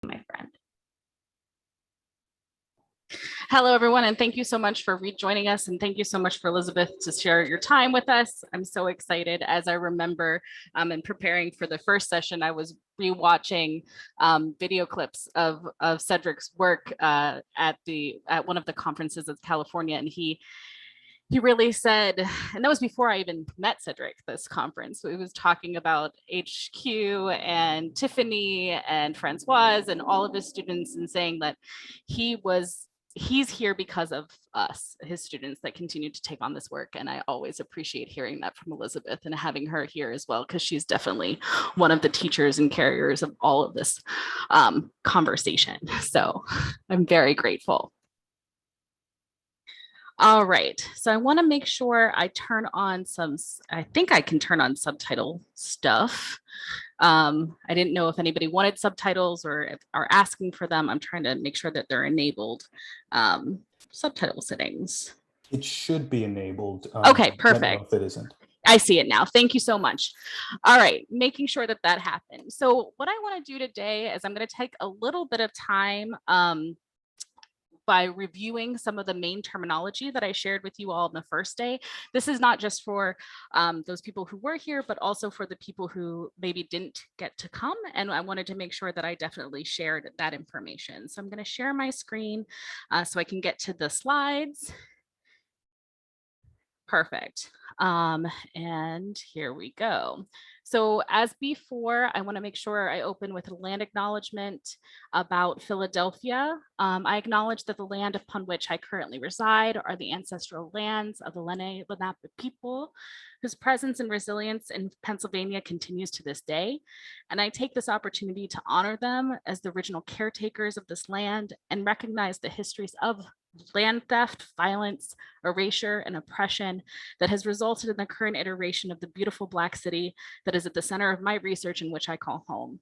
my friend. Hello, everyone, and thank you so much for rejoining us. And thank you so much for Elizabeth to share your time with us. I'm so excited. As I remember in preparing for the first session, I was rewatching video clips of Cedric's work at one of the conferences of California. And he really said, and that was before I even met Cedric, this conference. So he was talking about HQ and Tiffany and Francoise and all of his students, and saying that he's here because of us, his students, that continue to take on this work. And I always appreciate hearing that from Elizabeth and having her here as well, because she's definitely one of the teachers and carriers of all of this conversation. So I'm very grateful. All right, so I want to make sure I turn on I think I can turn on subtitle stuff. I didn't know if anybody wanted subtitles or if are asking for them. I'm trying to make sure that they're enabled. Subtitle settings. It should be enabled. Okay, perfect. If it isn't. I see it now. Thank you so much. All right, making sure that that happens. So what I want to do today is I'm going to take a little bit of time by reviewing some of the main terminology that I shared with you all on the first day. This is not just for those people who were here, but also for the people who maybe didn't get to come. And I wanted to make sure that I definitely shared that information. So I'm going to share my screen so I can get to the slides. Perfect. And here we go. So as before, I want to make sure I open with a land acknowledgement about Philadelphia. I acknowledge that the land upon which I currently reside are the ancestral lands of the Lenape people, whose presence and resilience in Pennsylvania continues to this day. And I take this opportunity to honor them as the original caretakers of this land and recognize the histories of land theft, violence, erasure, and oppression that has resulted in the current iteration of the beautiful Black city that is at the center of my research and which I call home.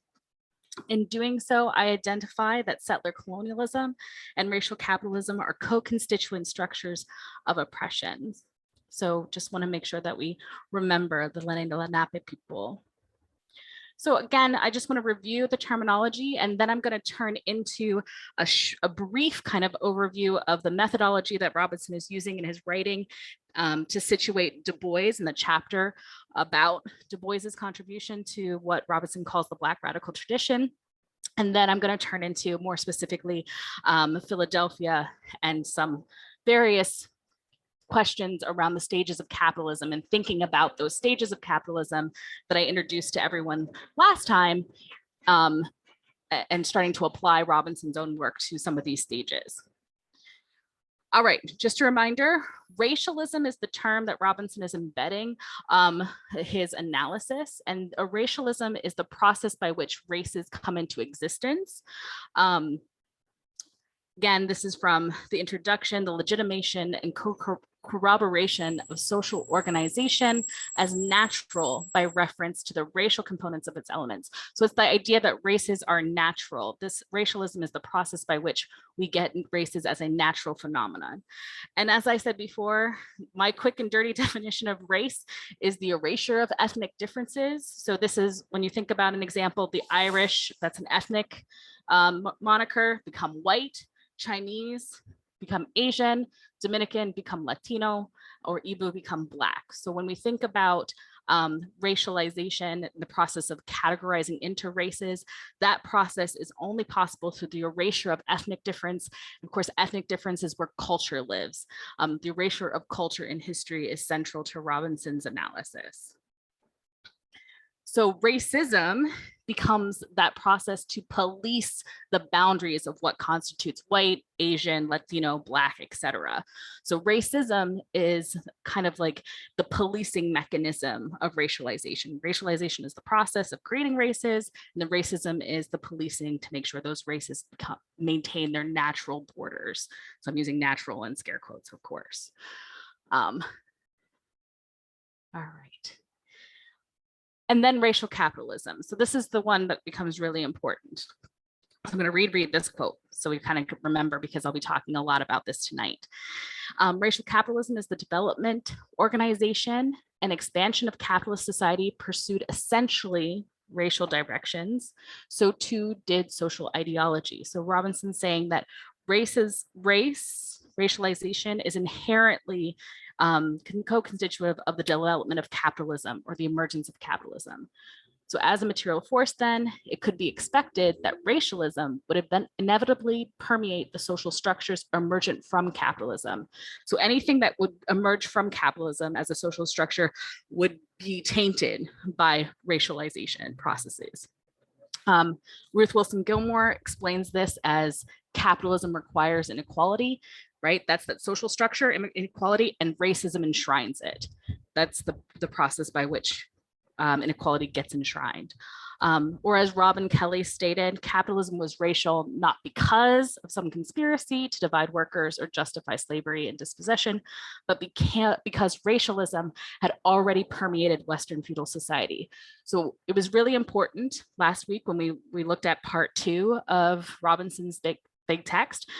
In doing so, I identify that settler colonialism and racial capitalism are co-constituent structures of oppression. So just want to make sure that we remember the Lenape people. So again, I just want to review the terminology, and then I'm going to turn into a brief kind of overview of the methodology that Robinson is using in his writing to situate Du Bois in the chapter about Du Bois's contribution to what Robinson calls the Black radical tradition. And then I'm going to turn into more specifically Philadelphia and some various questions around the stages of capitalism and thinking about those stages of capitalism that I introduced to everyone last time, and starting to apply Robinson's own work to some of these stages. All right, just a reminder, racialism is the term that Robinson is embedding his analysis, and a racialism is the process by which races come into existence. Again, this is from the introduction, the legitimation and corroboration of social organization as natural by reference to the racial components of its elements. So it's the idea that races are natural. This racialism is the process by which we get races as a natural phenomenon. And as I said before, my quick and dirty definition of race is the erasure of ethnic differences. So this is when you think about an example, the Irish, that's an ethnic moniker, become white. Chinese become Asian, Dominican become Latino, or Igbo become Black. So when we think about racialization, the process of categorizing into races, that process is only possible through the erasure of ethnic difference. Of course, ethnic difference is where culture lives. The erasure of culture in history is central to Robinson's analysis. So racism becomes that process to police the boundaries of what constitutes white, Asian, Latino, Black, etc. So racism is kind of like the policing mechanism of racialization. Racialization is the process of creating races, and the racism is the policing to make sure those races maintain their natural borders. So I'm using natural in scare quotes, of course. All right. And then racial capitalism. So this is the one that becomes really important. So I'm going to read this quote so we kind of remember, because I'll be talking a lot about this tonight. Racial capitalism is the development, organization, and expansion of capitalist society pursued essentially racial directions, so too did social ideology. So Robinson's saying that racialization is inherently co-constitutive of the development of capitalism or the emergence of capitalism. So as a material force, then, it could be expected that racialism would have been inevitably permeate the social structures emergent from capitalism. So anything that would emerge from capitalism as a social structure would be tainted by racialization processes. Ruth Wilson Gilmore explains this as capitalism requires inequality, right? That's that social structure inequality, and racism enshrines it. That's the process by which inequality gets enshrined. Or as Robin Kelley stated, capitalism was racial not because of some conspiracy to divide workers or justify slavery and dispossession, but because racialism had already permeated Western feudal society. So it was really important last week when we looked at part 2 of Robinson's big text,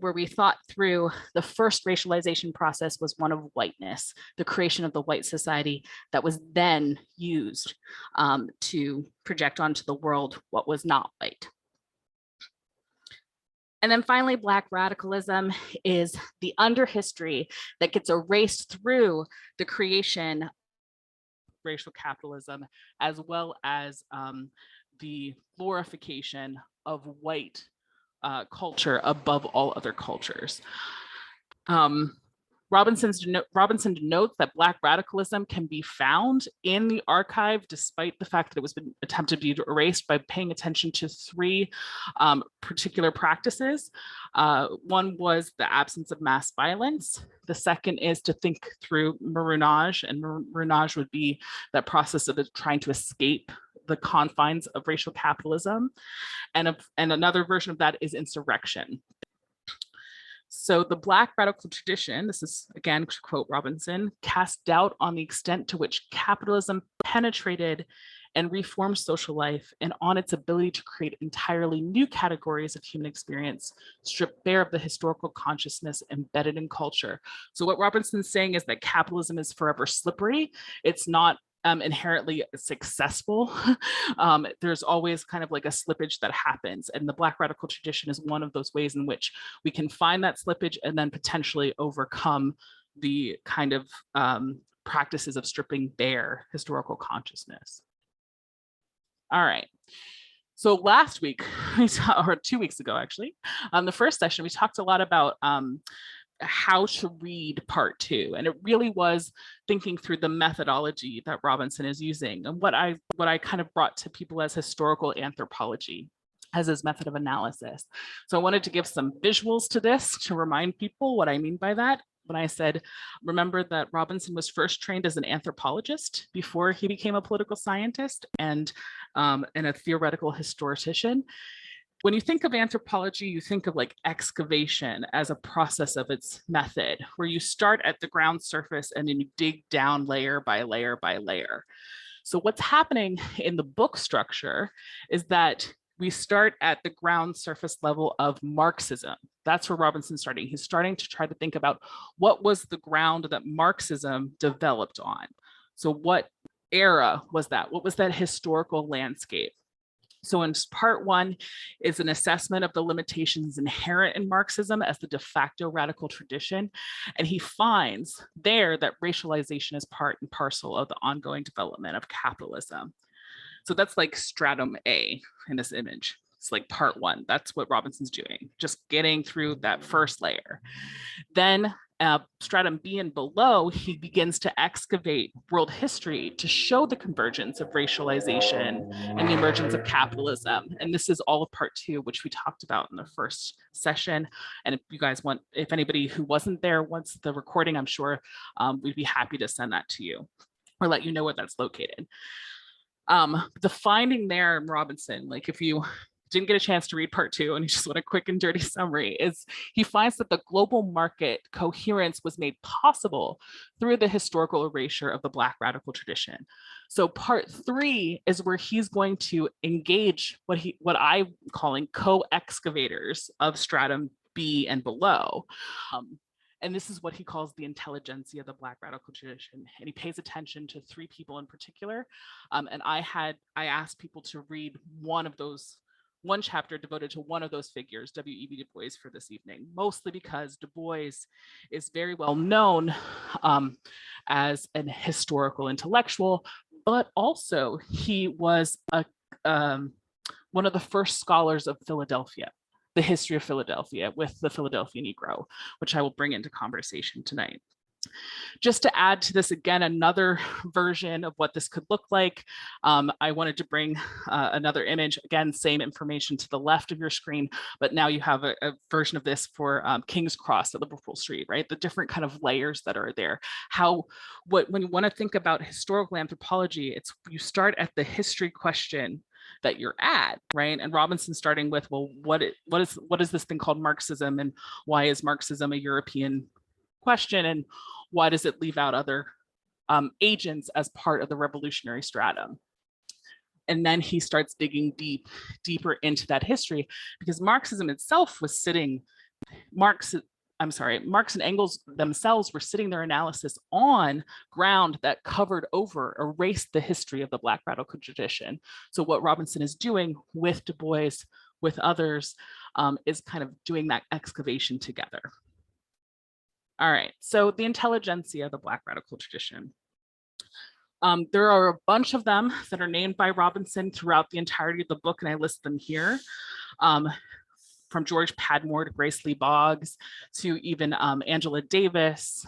where we thought through the first racialization process was one of whiteness, the creation of the white society that was then used to project onto the world what was not white. And then finally, Black radicalism is the underhistory that gets erased through the creation of racial capitalism, as well as the glorification of white culture above all other cultures. Robinson denotes that Black radicalism can be found in the archive, despite the fact that it was been attempted to be erased, by paying attention to 3 particular practices. One was the absence of mass violence. The second is to think through maroonage, and maroonage would be that process of trying to escape the confines of racial capitalism. And another version of that is insurrection. So the Black radical tradition, this is again to quote Robinson, cast doubt on the extent to which capitalism penetrated and reformed social life, and on its ability to create entirely new categories of human experience, stripped bare of the historical consciousness embedded in culture. So what Robinson's saying is that capitalism is forever slippery. It's not inherently successful. There's always kind of like a slippage that happens, and the Black radical tradition is one of those ways in which we can find that slippage and then potentially overcome the kind of practices of stripping bare historical consciousness. All right. So last week, or 2 weeks ago, actually, the first session, we talked a lot about how to read part 2, and it really was thinking through the methodology that Robinson is using, and what I kind of brought to people as historical anthropology as his method of analysis. So I wanted to give some visuals to this to remind people what I mean by that. When I said, remember that Robinson was first trained as an anthropologist before he became a political scientist and a theoretical historian. When you think of anthropology, you think of like excavation as a process of its method, where you start at the ground surface and then you dig down layer by layer by layer. So what's happening in the book structure is that we start at the ground surface level of Marxism. That's where Robinson's starting. He's starting to try to think about what was the ground that Marxism developed on. So what era was that? What was that historical landscape? So in part 1 is an assessment of the limitations inherent in Marxism as the de facto radical tradition. And he finds there that racialization is part and parcel of the ongoing development of capitalism. So that's like stratum A in this image. It's like part 1. That's what Robinson's doing, just getting through that first layer. Then stratum B and below, he begins to excavate world history to show the convergence of racialization and the emergence of capitalism. And this is all of part 2, which we talked about in the first session. And if you guys want, if anybody who wasn't there wants the recording, I'm sure we'd be happy to send that to you or let you know where that's located. The finding there in Robinson, like if you didn't get a chance to read part 2 and you just want a quick and dirty summary, is he finds that the global market coherence was made possible through the historical erasure of the Black radical tradition. So part 3 is where he's going to engage what I'm calling co-excavators of stratum B and below. And this is what he calls the intelligentsia of the Black radical tradition. And he pays attention to three people in particular. And I asked people to read one chapter devoted to one of those figures, W.E.B. Du Bois, for this evening, mostly because Du Bois is very well known as an historical intellectual, but also he was one of the first scholars of Philadelphia, the history of Philadelphia with the Philadelphia Negro, which I will bring into conversation tonight. Just to add to this, again, another version of what this could look like, I wanted to bring another image, again, same information to the left of your screen, but now you have a version of this for King's Cross at Liverpool Street, right? The different kind of layers that are there. When you want to think about historical anthropology, it's you start at the history question that you're at, right? And Robinson's starting with, well, what is this thing called Marxism, and why is Marxism a European question, and why does it leave out other agents as part of the revolutionary stratum? And then he starts digging deeper into that history, because Marxism itself was sitting, Marx and Engels themselves were sitting their analysis on ground that erased the history of the Black radical tradition. So what Robinson is doing with Du Bois, with others, is kind of doing that excavation together. All right, so the intelligentsia of the Black radical tradition. There are a bunch of them that are named by Robinson throughout the entirety of the book, and I list them here. From George Padmore to Grace Lee Boggs to even Angela Davis,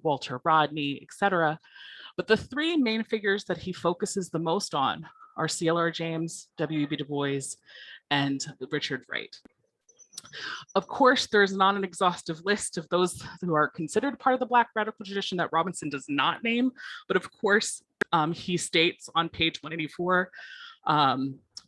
Walter Rodney, etc. But the three main figures that he focuses the most on are C.L.R. James, W.E.B. Du Bois, and Richard Wright. Of course, there's not an exhaustive list of those who are considered part of the Black radical tradition that Robinson does not name, but of course, he states on page 184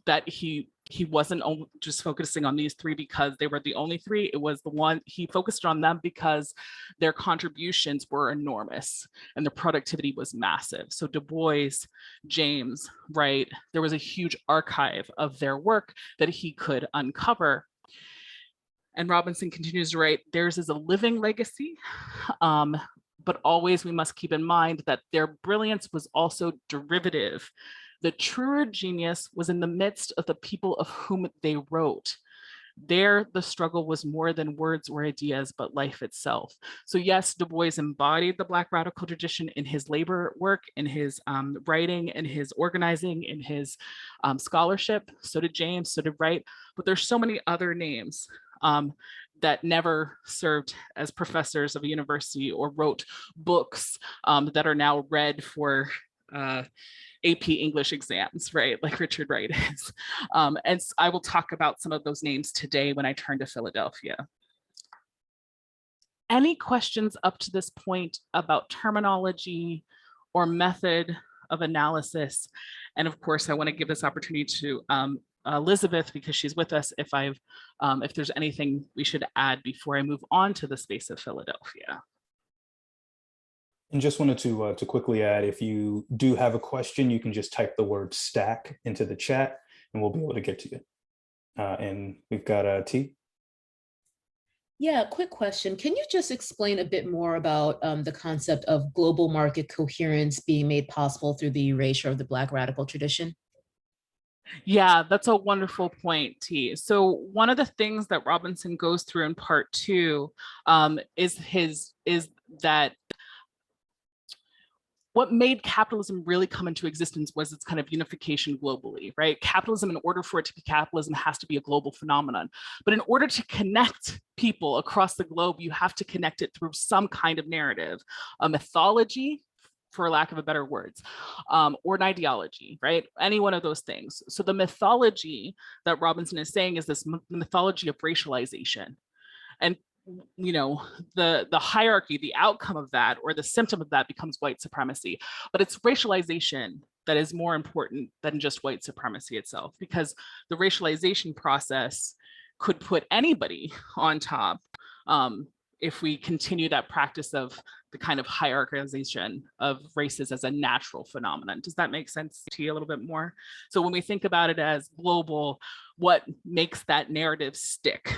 that he wasn't just focusing on these three because they were the only three. It was the one he focused on them because their contributions were enormous and their productivity was massive. So Du Bois, James, Wright, there was a huge archive of their work that he could uncover. And Robinson continues to write, theirs is a living legacy, but always we must keep in mind that their brilliance was also derivative. The truer genius was in the midst of the people of whom they wrote. There, the struggle was more than words or ideas, but life itself. So yes, Du Bois embodied the Black radical tradition in his labor work, in his writing, in his organizing, in his scholarship. So did James, so did Wright, but there's so many other names that never served as professors of a university or wrote books that are now read for AP English exams, right? Like Richard Wright is. And I will talk about some of those names today when I turn to Philadelphia. Any questions up to this point about terminology or method of analysis? And of course, I want to give this opportunity to Elizabeth, because she's with us, if there's anything we should add before I move on to the space of Philadelphia. And just wanted to quickly add, if you do have a question, you can just type the word stack into the chat and we'll be able to get to you. And we've got T. Yeah, quick question. Can you just explain a bit more about the concept of global market coherence being made possible through the erasure of the Black radical tradition? Yeah, that's a wonderful point, T. So one of the things that Robinson goes through in part 2 is that what made capitalism really come into existence was its kind of unification globally, right? Capitalism, in order for it to be capitalism, has to be a global phenomenon. But in order to connect people across the globe, you have to connect it through some kind of narrative, a mythology, for lack of a better words, or an ideology, right? Any one of those things. So the mythology that Robinson is saying is this mythology of racialization. And you know, the hierarchy, the outcome of that, or the symptom of that becomes white supremacy. But it's racialization that is more important than just white supremacy itself, because the racialization process could put anybody on top if we continue that practice of the kind of hierarchization of races as a natural phenomenon. Does that make sense to you a little bit more? So when we think about it as global, what makes that narrative stick?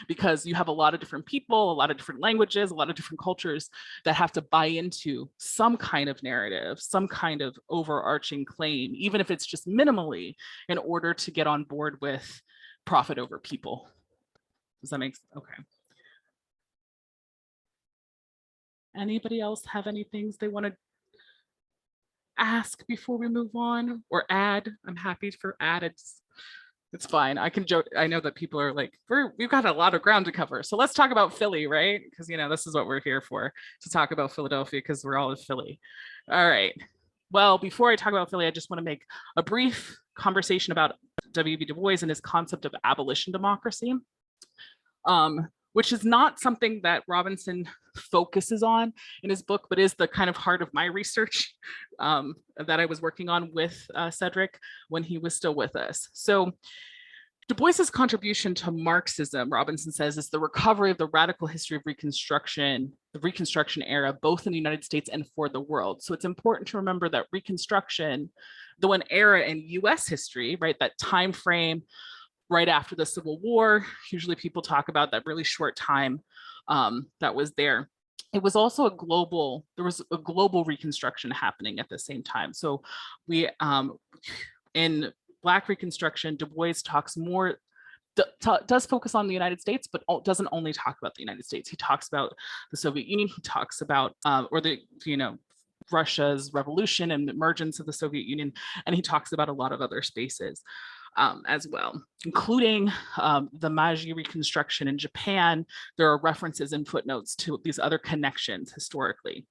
because you have a lot of different people, a lot of different languages, a lot of different cultures that have to buy into some kind of narrative, some kind of overarching claim, even if it's just minimally, in order to get on board with profit over people. Does that make sense? Okay. Anybody else have any things they want to ask before we move on, or add? I'm happy for add. It's fine. I can joke. I know that people are like, we've got a lot of ground to cover. So let's talk about Philly, right? Because, you know, this is what we're here for, to talk about Philadelphia, because we're all in Philly. All right. Well, before I talk about Philly, I just want to make a brief conversation about W.E.B. Du Bois and his concept of abolition democracy, which is not something that Robinson focuses on in his book, but is the kind of heart of my research that I was working on with Cedric when he was still with us. So Du Bois's contribution to Marxism, Robinson says, is the recovery of the radical history of Reconstruction, the Reconstruction era, both in the United States and for the world. So it's important to remember that Reconstruction, the one era in US history, right, that time frame right after the Civil War, usually people talk about that really short time that was there. It was also there was a global Reconstruction happening at the same time. So we, in Black Reconstruction, Du Bois talks more, does focus on the United States, but doesn't only talk about the United States. He talks about the Soviet Union, he talks about, or the, you know, Russia's revolution and emergence of the Soviet Union, and he talks about a lot of other spaces as well, including the Meiji Reconstruction in Japan. There are references and footnotes to these other connections historically.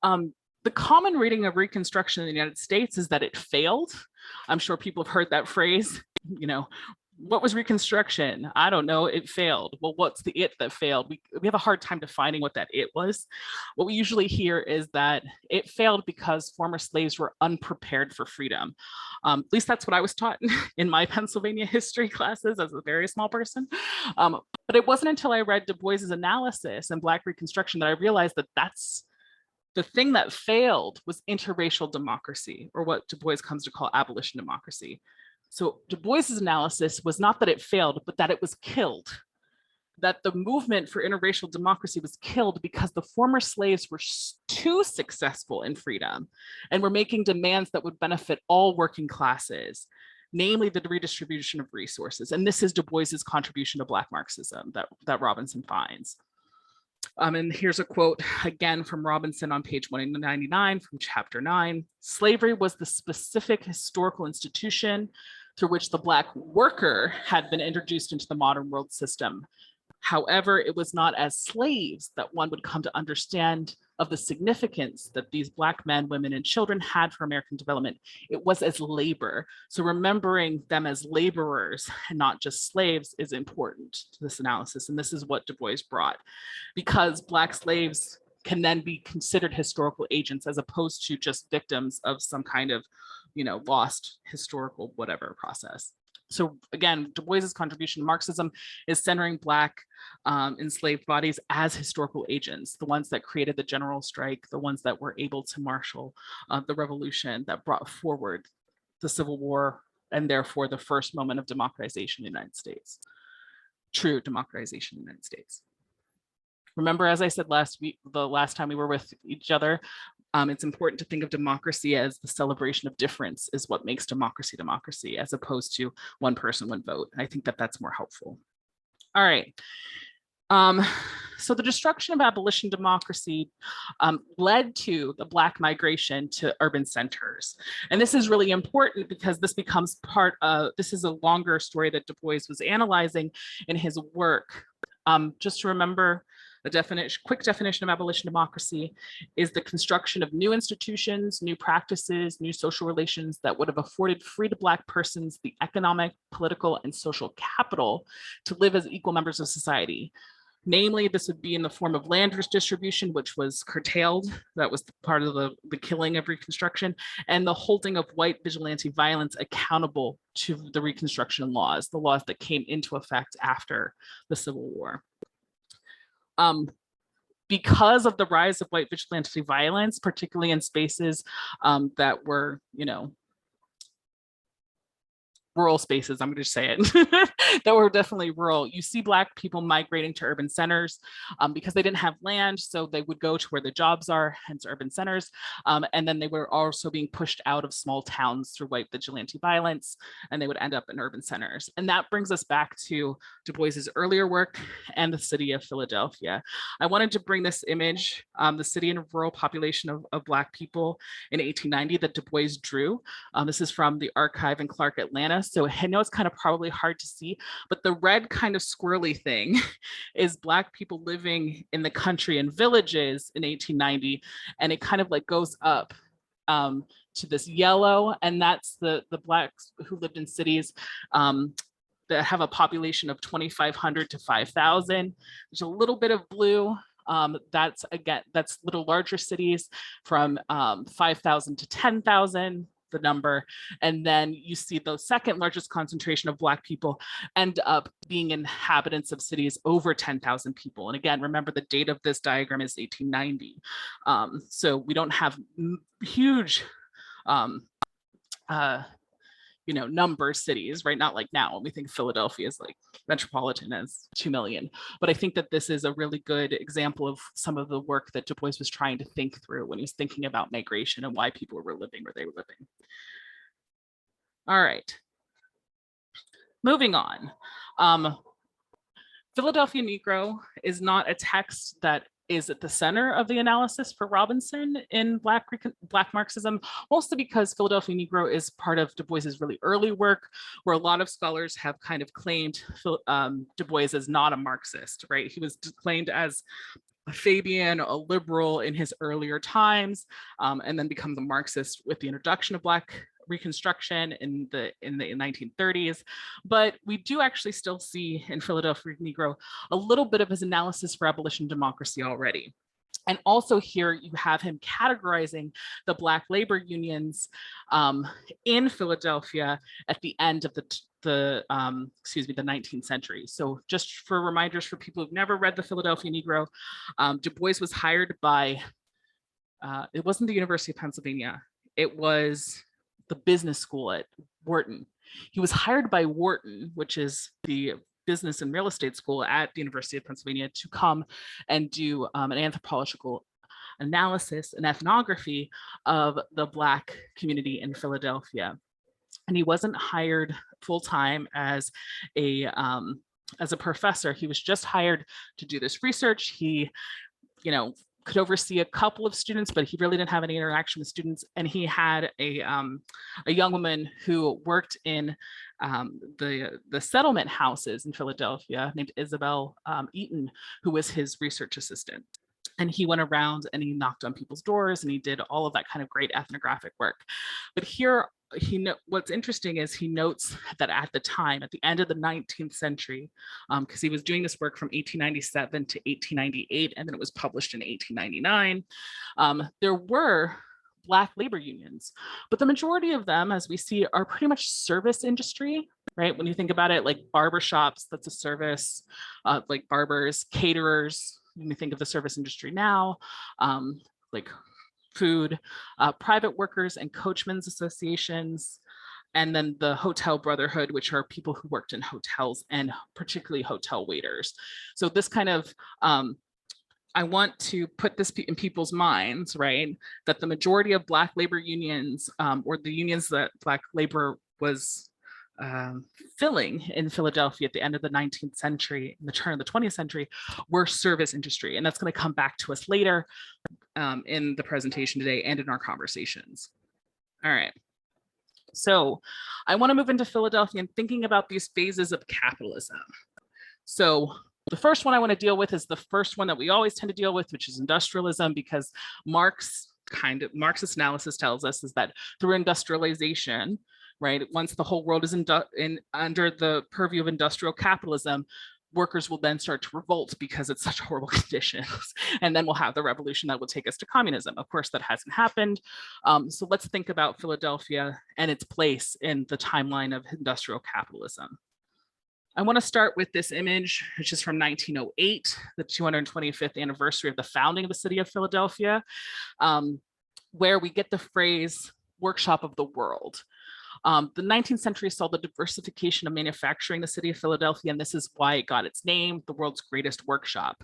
The common reading of Reconstruction in the United States is that it failed. I'm sure people have heard that phrase, you know, what was Reconstruction? I don't know, it failed. Well, what's the it that failed? We have a hard time defining what that it was. What we usually hear is that it failed because former slaves were unprepared for freedom. At least that's what I was taught in my Pennsylvania history classes as a very small person. But it wasn't until I read Du Bois's analysis in Black Reconstruction that I realized that that's the thing that failed was interracial democracy, or what Du Bois comes to call abolition democracy. So Du Bois's analysis was not that it failed, but that it was killed. That the movement for interracial democracy was killed because the former slaves were too successful in freedom and were making demands that would benefit all working classes, namely the redistribution of resources. And this is Du Bois's contribution to Black Marxism that Robinson finds. And here's a quote again from Robinson on page 199 from chapter 9. Slavery was the specific historical institution through which the Black worker had been introduced into the modern world system. However, it was not as slaves that one would come to understand of the significance that these Black men, women, and children had for American development. It was as labor. So remembering them as laborers and not just slaves is important to this analysis. And this is what Du Bois brought, because Black slaves can then be considered historical agents as opposed to just victims of some kind of, you know, lost historical whatever process. So again, Du Bois's contribution to Marxism is centering Black enslaved bodies as historical agents, the ones that created the general strike, the ones that were able to marshal the revolution that brought forward the Civil War, and therefore the first moment of democratization in the United States, true democratization in the United States. Remember, as I said the last time we were with each other, it's important to think of democracy as the celebration of difference is what makes democracy democracy, as opposed to one person, one vote. And I think that that's more helpful. All right. So the destruction of abolition democracy led to the Black migration to urban centers. And this is really important because this becomes part of, this is a longer story that Du Bois was analyzing in his work. Just to remember, a quick definition of abolition democracy is the construction of new institutions, new practices, new social relations that would have afforded free to Black persons the economic, political, and social capital to live as equal members of society. Namely, this would be in the form of land distribution, which was curtailed. That was part of the killing of Reconstruction, and the holding of white vigilante violence accountable to the Reconstruction laws, the laws that came into effect after the Civil War. Because of the rise of white vigilante violence, particularly in spaces that were, you know, rural spaces, I'm going to say it, that were definitely rural. You see Black people migrating to urban centers because they didn't have land, so they would go to where the jobs are, hence urban centers. And then they were also being pushed out of small towns through white vigilante violence, and they would end up in urban centers. And that brings us back to Du Bois's earlier work and the city of Philadelphia. I wanted to bring this image, the city and rural population of Black people in 1890 that Du Bois drew. This is from the archive in Clark, Atlanta. So I know it's kind of probably hard to see, but the red kind of squirrely thing is Black people living in the country in villages in 1890. And it kind of like goes up to this yellow, and that's the Blacks who lived in cities that have a population of 2,500 to 5,000. There's a little bit of blue. That's little larger cities from 5,000 to 10,000, the number. And then you see the second largest concentration of Black people end up being inhabitants of cities over 10,000 people. And again, remember the date of this diagram is 1890. So we don't have huge number cities, right? Not like now when we think Philadelphia is like metropolitan as 2 million. But I think that this is a really good example of some of the work that Du Bois was trying to think through when he was thinking about migration and why people were living where they were living. All right, moving on. Philadelphia Negro is not a text that is at the center of the analysis for Robinson in Black Marxism, mostly because Philadelphia Negro is part of Du Bois's really early work, where a lot of scholars have kind of claimed Du Bois as not a Marxist, right? He was claimed as a Fabian, a liberal in his earlier times, and then becomes a Marxist with the introduction of Black Reconstruction in the 1930s. But we do actually still see in Philadelphia Negro a little bit of his analysis for abolition democracy already. And also here you have him categorizing the Black labor unions in Philadelphia at the end of the 19th century. So just for reminders for people who've never read the Philadelphia Negro, Du Bois was hired by, it wasn't the University of Pennsylvania, it was the business school at Wharton. He was hired by Wharton, which is the business and real estate school at the University of Pennsylvania, to come and do an anthropological analysis and ethnography of the Black community in Philadelphia. And he wasn't hired full-time as a professor. He was just hired to do this research. He, could oversee a couple of students, but he really didn't have any interaction with students. And he had a young woman who worked in the settlement houses in Philadelphia named Isabel Eaton, who was his research assistant. And he went around and he knocked on people's doors and he did all of that kind of great ethnographic work. But here, what's interesting is he notes that at the time, at the end of the 19th century, because he was doing this work from 1897 to 1898, and then it was published in 1899, there were Black labor unions, but the majority of them, as we see, are pretty much service industry, right? When you think about it, like barbershops, that's a service, like barbers, caterers, when you think of the service industry now, like food, private workers and coachmen's associations, and then the Hotel Brotherhood, which are people who worked in hotels and particularly hotel waiters. So this kind of, I want to put this in people's minds, right? That the majority of Black labor unions, or the unions that Black labor was filling in Philadelphia at the end of the 19th century and the turn of the 20th century, were service industry. And that's going to come back to us later in the presentation today and in our conversations. All right. So I want to move into Philadelphia and thinking about these phases of capitalism. So the first one I want to deal with is the first one that we always tend to deal with, which is industrialism, because Marxist analysis tells us is that through industrialization, right, once the whole world is under the purview of industrial capitalism, workers will then start to revolt because it's such horrible conditions. And then we'll have the revolution that will take us to communism. Of course, that hasn't happened. So let's think about Philadelphia and its place in the timeline of industrial capitalism. I want to start with this image, which is from 1908, the 225th anniversary of the founding of the city of Philadelphia, where we get the phrase workshop of the world. The 19th century saw the diversification of manufacturing in the city of Philadelphia, and this is why it got its name, the world's greatest workshop.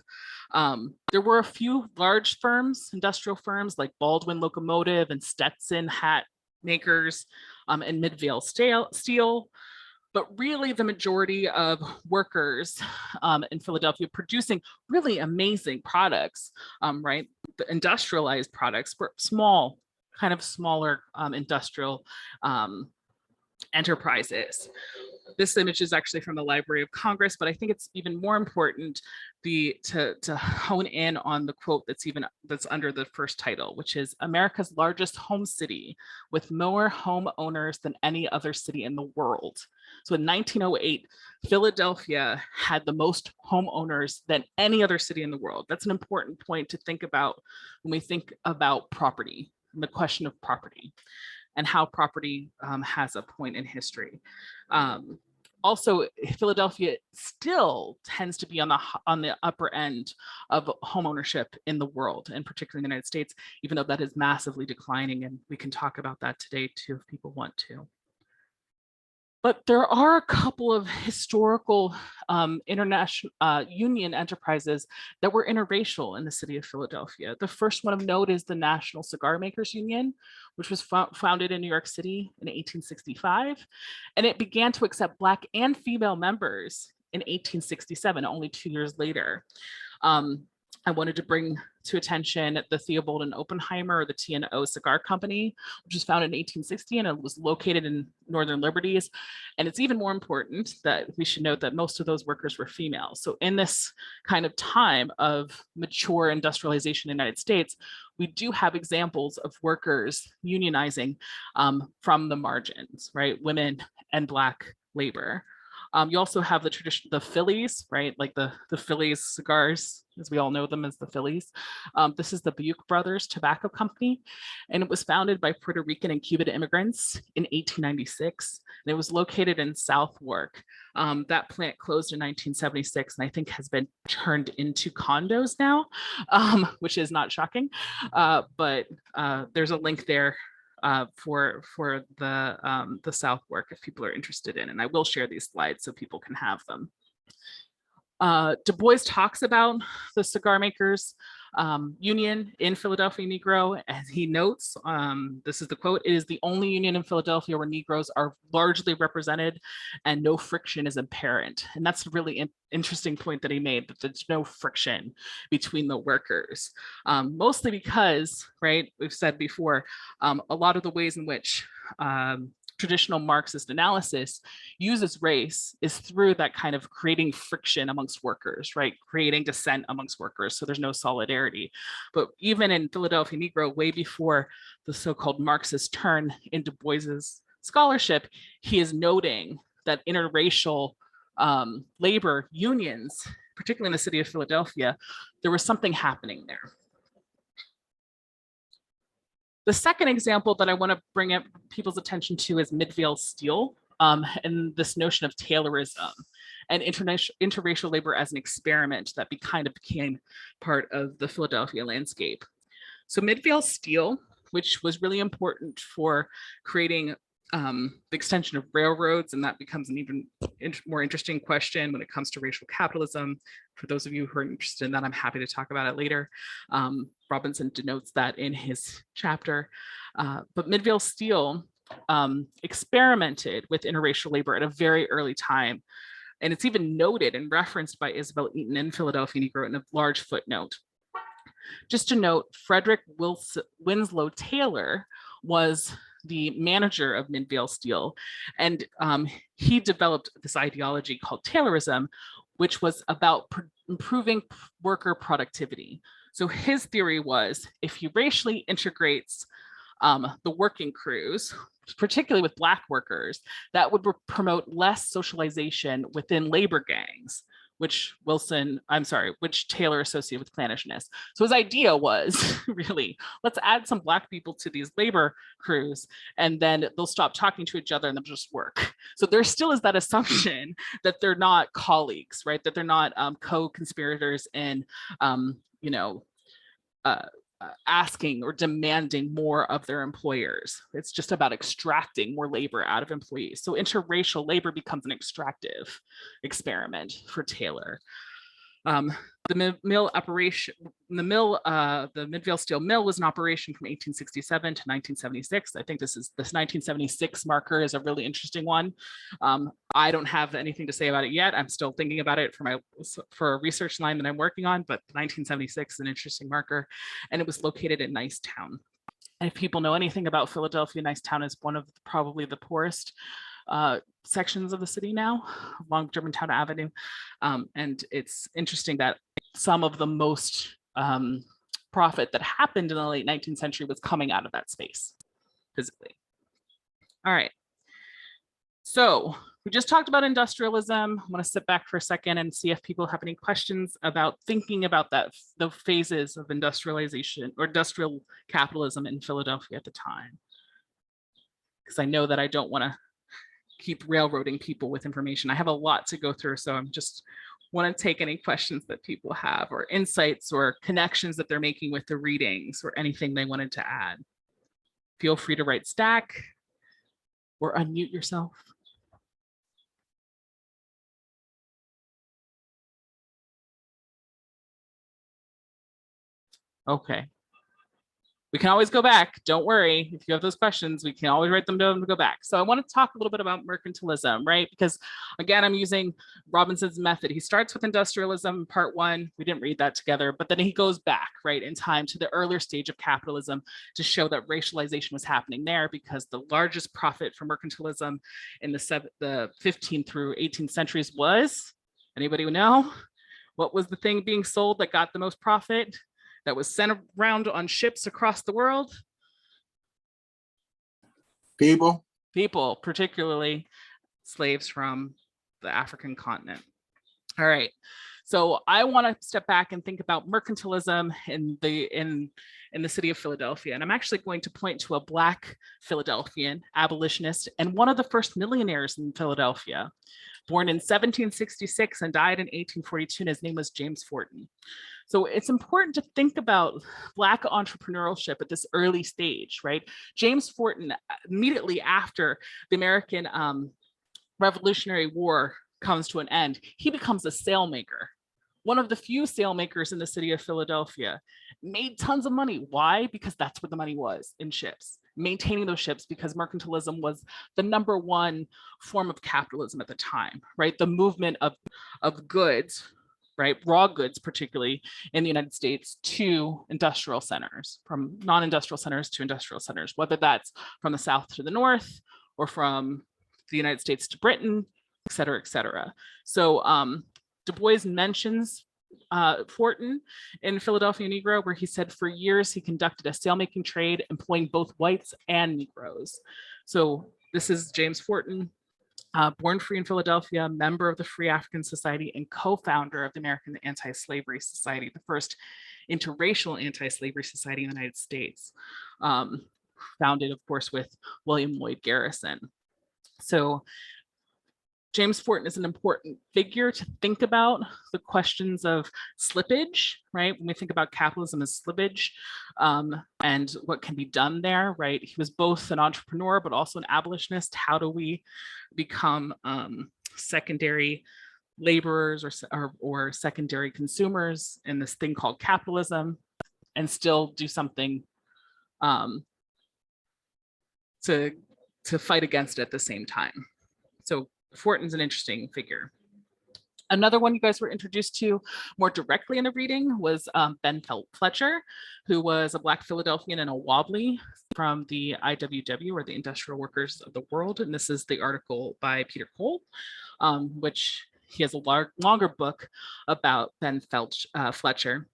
There were a few large firms, industrial firms like Baldwin Locomotive and Stetson hat makers, and Midvale Steel. But really the majority of workers in Philadelphia producing really amazing products, right? The industrialized products were small, kind of smaller industrial enterprises. This image is actually from the Library of Congress, but I think it's even more important to hone in on the quote that's under the first title, which is America's largest home city with more homeowners than any other city in the world. So in 1908, Philadelphia had the most homeowners than any other city in the world. That's an important point to think about when we think about property and the question of property, and how property has a point in history. Also, Philadelphia still tends to be on the upper end of homeownership in the world, and particularly in the United States, even though that is massively declining, and we can talk about that today too if people want to. But there are a couple of historical international union enterprises that were interracial in the city of Philadelphia. The first one of note is the National Cigar Makers Union, which was founded in New York City in 1865. And it began to accept Black and female members in 1867, only 2 years later. I wanted to bring to attention the Theobald and Oppenheimer, or the T&O Cigar Company, which was founded in 1860, and it was located in Northern Liberties. And it's even more important that we should note that most of those workers were female. So in this kind of time of mature industrialization in the United States, we do have examples of workers unionizing from the margins, right? Women and Black labor. You also have the tradition, the Phillies, right? Like the Phillies cigars, as we all know them as the Phillies. This is the Buick Brothers Tobacco Company, and it was founded by Puerto Rican and Cuban immigrants in 1896. And it was located in Southwark. That plant closed in 1976, and I think has been turned into condos now, which is not shocking. But there's a link there for the Southwark if people are interested in, and I will share these slides so people can have them. Du Bois talks about the cigar makers union in Philadelphia Negro, as he notes, this is the quote, "It is the only union in Philadelphia where Negroes are largely represented and no friction is apparent." And that's a really interesting point that he made, that there's no friction between the workers, mostly because, right, we've said before, a lot of the ways in which traditional Marxist analysis uses race is through that kind of creating friction amongst workers, right? Creating dissent amongst workers, so there's no solidarity. But even in Philadelphia Negro, way before the so-called Marxist turn in Du Bois's scholarship, he is noting that interracial labor unions, particularly in the city of Philadelphia, there was something happening there. The second example that I want to bring up people's attention to is Midvale Steel, and this notion of Taylorism and interracial labor as an experiment that kind of became part of the Philadelphia landscape. So Midvale Steel, which was really important for creating the extension of railroads, and that becomes an even more interesting question when it comes to racial capitalism. For those of you who are interested in that, I'm happy to talk about it later. Robinson denotes that in his chapter. But Midvale Steel experimented with interracial labor at a very early time. And it's even noted and referenced by Isabel Eaton in Philadelphia Negro in a large footnote. Just to note, Frederick Winslow Taylor was the manager of Midvale Steel, and he developed this ideology called Taylorism, which was about improving worker productivity. So his theory was, if he racially integrates the working crews, particularly with Black workers, that would promote less socialization within labor gangs, which Taylor associated with clannishness. So his idea was really, let's add some Black people to these labor crews, and then they'll stop talking to each other and they'll just work. So there still is that assumption that they're not colleagues, right? That they're not co-conspirators in, asking or demanding more of their employers. It's just about extracting more labor out of employees. So interracial labor becomes an extractive experiment for Taylor. The mill operation, the Midvale Steel Mill was in operation from 1867 to 1976. I think this 1976 marker is a really interesting one. I don't have anything to say about it yet. I'm still thinking about it for a research line that I'm working on, but 1976 is an interesting marker, and it was located in Nicetown. And if people know anything about Philadelphia, Nicetown is one of probably the poorest sections of the city now, along Germantown Avenue. And it's interesting that some of the most profit that happened in the late 19th century was coming out of that space physically. All right. So we just talked about industrialism. I want to sit back for a second and see if people have any questions about thinking about the phases of industrialization or industrial capitalism in Philadelphia at the time. Because I know that I don't want to keep railroading people with information. I have a lot to go through, so I'm just want to take any questions that people have or insights or connections that they're making with the readings or anything they wanted to add. Feel free to write stack or unmute yourself. Okay. We can always go back. Don't worry. If you have those questions, we can always write them down and go back. So I want to talk a little bit about mercantilism, right? Because again, I'm using Robinson's method. He starts with industrialism, part one. We didn't read that together, but then he goes back, right, in time to the earlier stage of capitalism to show that racialization was happening there, because the largest profit from mercantilism in the 15th through 18th centuries was, anybody know? What was the thing being sold that got the most profit? That was sent around on ships across the world? People. People, particularly slaves from the African continent. All right, so I want to step back and think about mercantilism in the city of Philadelphia. And I'm actually going to point to a Black Philadelphian abolitionist and one of the first millionaires in Philadelphia, born in 1766 and died in 1842, and his name was James Forten. So it's important to think about Black entrepreneurship at this early stage, right? James Forten, immediately after the American Revolutionary War comes to an end, he becomes a sailmaker. One of the few sailmakers in the city of Philadelphia, made tons of money. Why? Because that's where the money was, in ships, maintaining those ships, because mercantilism was the #1 form of capitalism at the time, right? The movement of goods, right, raw goods, particularly in the United States, to industrial centers, from non-industrial centers to industrial centers, whether that's from the South to the North or from the United States to Britain, et cetera, et cetera. So Du Bois mentions Forten in Philadelphia Negro, where he said for years he conducted a sailmaking trade employing both whites and Negroes. So this is James Forten, born free in Philadelphia, member of the Free African Society and co-founder of the American Anti-Slavery Society, the first interracial anti-slavery society in the United States, founded, of course, with William Lloyd Garrison. So James Forten is an important figure to think about the questions of slippage, right? When we think about capitalism as slippage and what can be done there, right? He was both an entrepreneur, but also an abolitionist. How do we become secondary laborers or secondary consumers in this thing called capitalism and still do something to fight against it at the same time? So Forten's an interesting figure. Another one you guys were introduced to more directly in the reading was Ben Fletcher, who was a Black Philadelphian and a wobbly from the IWW, or the Industrial Workers of the World. And this is the article by Peter Cole, which he has a longer book about Ben Fletcher.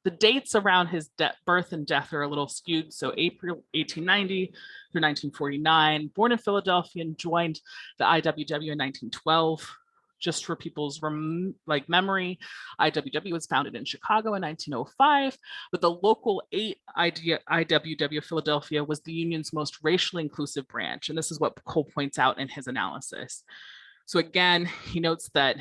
The dates around his birth and death are a little skewed. So April 1890 through 1949, born in Philadelphia and joined the IWW in 1912. Just for people's memory, IWW was founded in Chicago in 1905, but the local 8 IWW of Philadelphia was the union's most racially inclusive branch. And this is what Cole points out in his analysis. So again, he notes that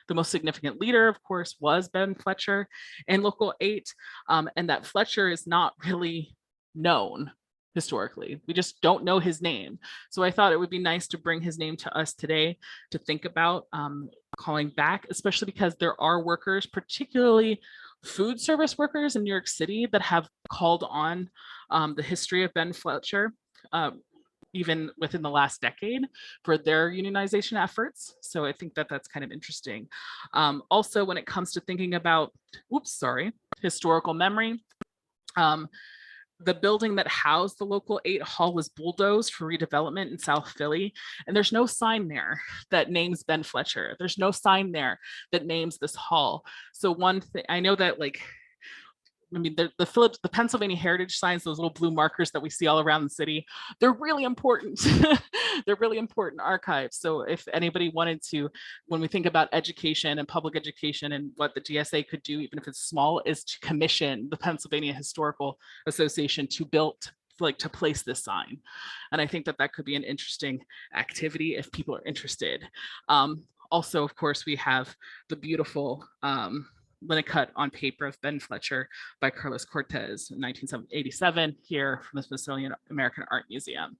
The most significant leader, of course, was Ben Fletcher in Local 8, and that Fletcher is not really known historically. We just don't know his name. So I thought it would be nice to bring his name to us today to think about calling back, especially because there are workers, particularly food service workers in New York City, that have called on the history of Ben Fletcher, even within the last decade, for their unionization efforts. So I think that that's kind of interesting. Also, when it comes to thinking about, historical memory, the building that housed the Local 8 hall was bulldozed for redevelopment in South Philly. And there's no sign there that names Ben Fletcher. There's no sign there that names this hall. So one thing, I know that the Pennsylvania heritage signs, those little blue markers that we see all around the city, they're really important. They're really important archives. So if anybody wanted to, when we think about education and public education and what the GSA could do, even if it's small, is to commission the Pennsylvania Historical Association to to place this sign. And I think that that could be an interesting activity if people are interested. Also, of course, we have the beautiful Linnecut on paper of Ben Fletcher by Carlos Cortez in 1987 here from the Smithsonian American Art Museum.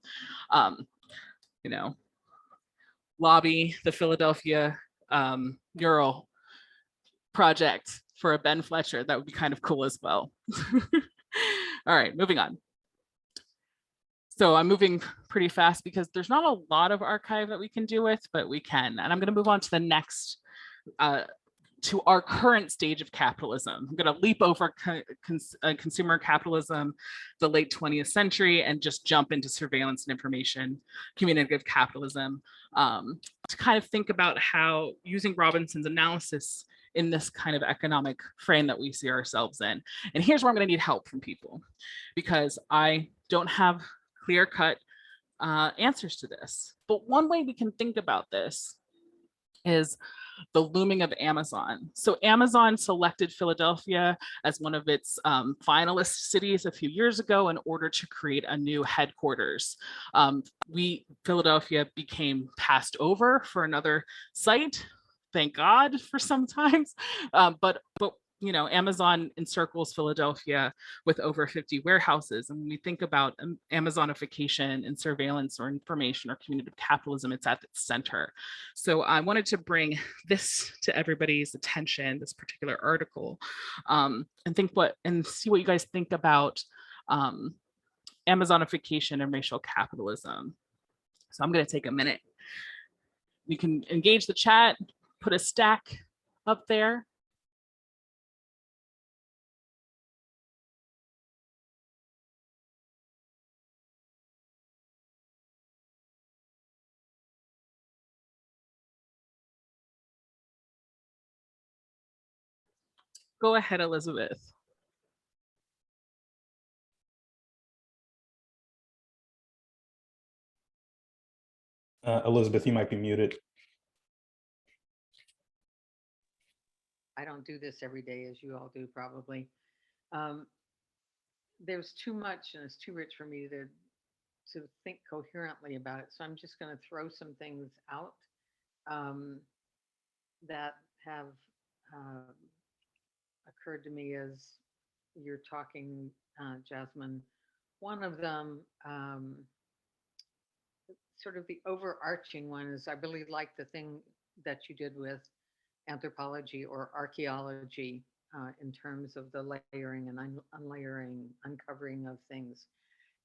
Lobby the Philadelphia mural project for a Ben Fletcher. That would be kind of cool as well. All right, moving on. So I'm moving pretty fast because there's not a lot of archive that we can do with, but we can. And I'm going to move on to the next to our current stage of capitalism. I'm going to leap over consumer capitalism, the late 20th century, and just jump into surveillance and information communicative capitalism to kind of think about how using Robinson's analysis in this kind of economic frame that we see ourselves in. And here's where I'm going to need help from people, because I don't have clear-cut answers to this. But one way we can think about this is the looming of Amazon. So Amazon selected Philadelphia as one of its finalist cities a few years ago in order to create a new headquarters. Philadelphia became passed over for another site, thank God for sometimes, but Amazon encircles Philadelphia with over 50 warehouses. And when we think about Amazonification and surveillance or information or community capitalism, it's at its center. So I wanted to bring this to everybody's attention, this particular article, and see what you guys think about Amazonification and racial capitalism. So I'm going to take a minute. You can engage the chat, put a stack up there. Go ahead, Elizabeth. Elizabeth, you might be muted. I don't do this every day as you all do probably. There's too much and it's too rich for me to think coherently about it. So I'm just going to throw some things out that have occurred to me as you're talking, Jasmine. One of them, sort of the overarching one, is I really like the thing that you did with anthropology or archaeology in terms of the layering and unlayering, uncovering of things.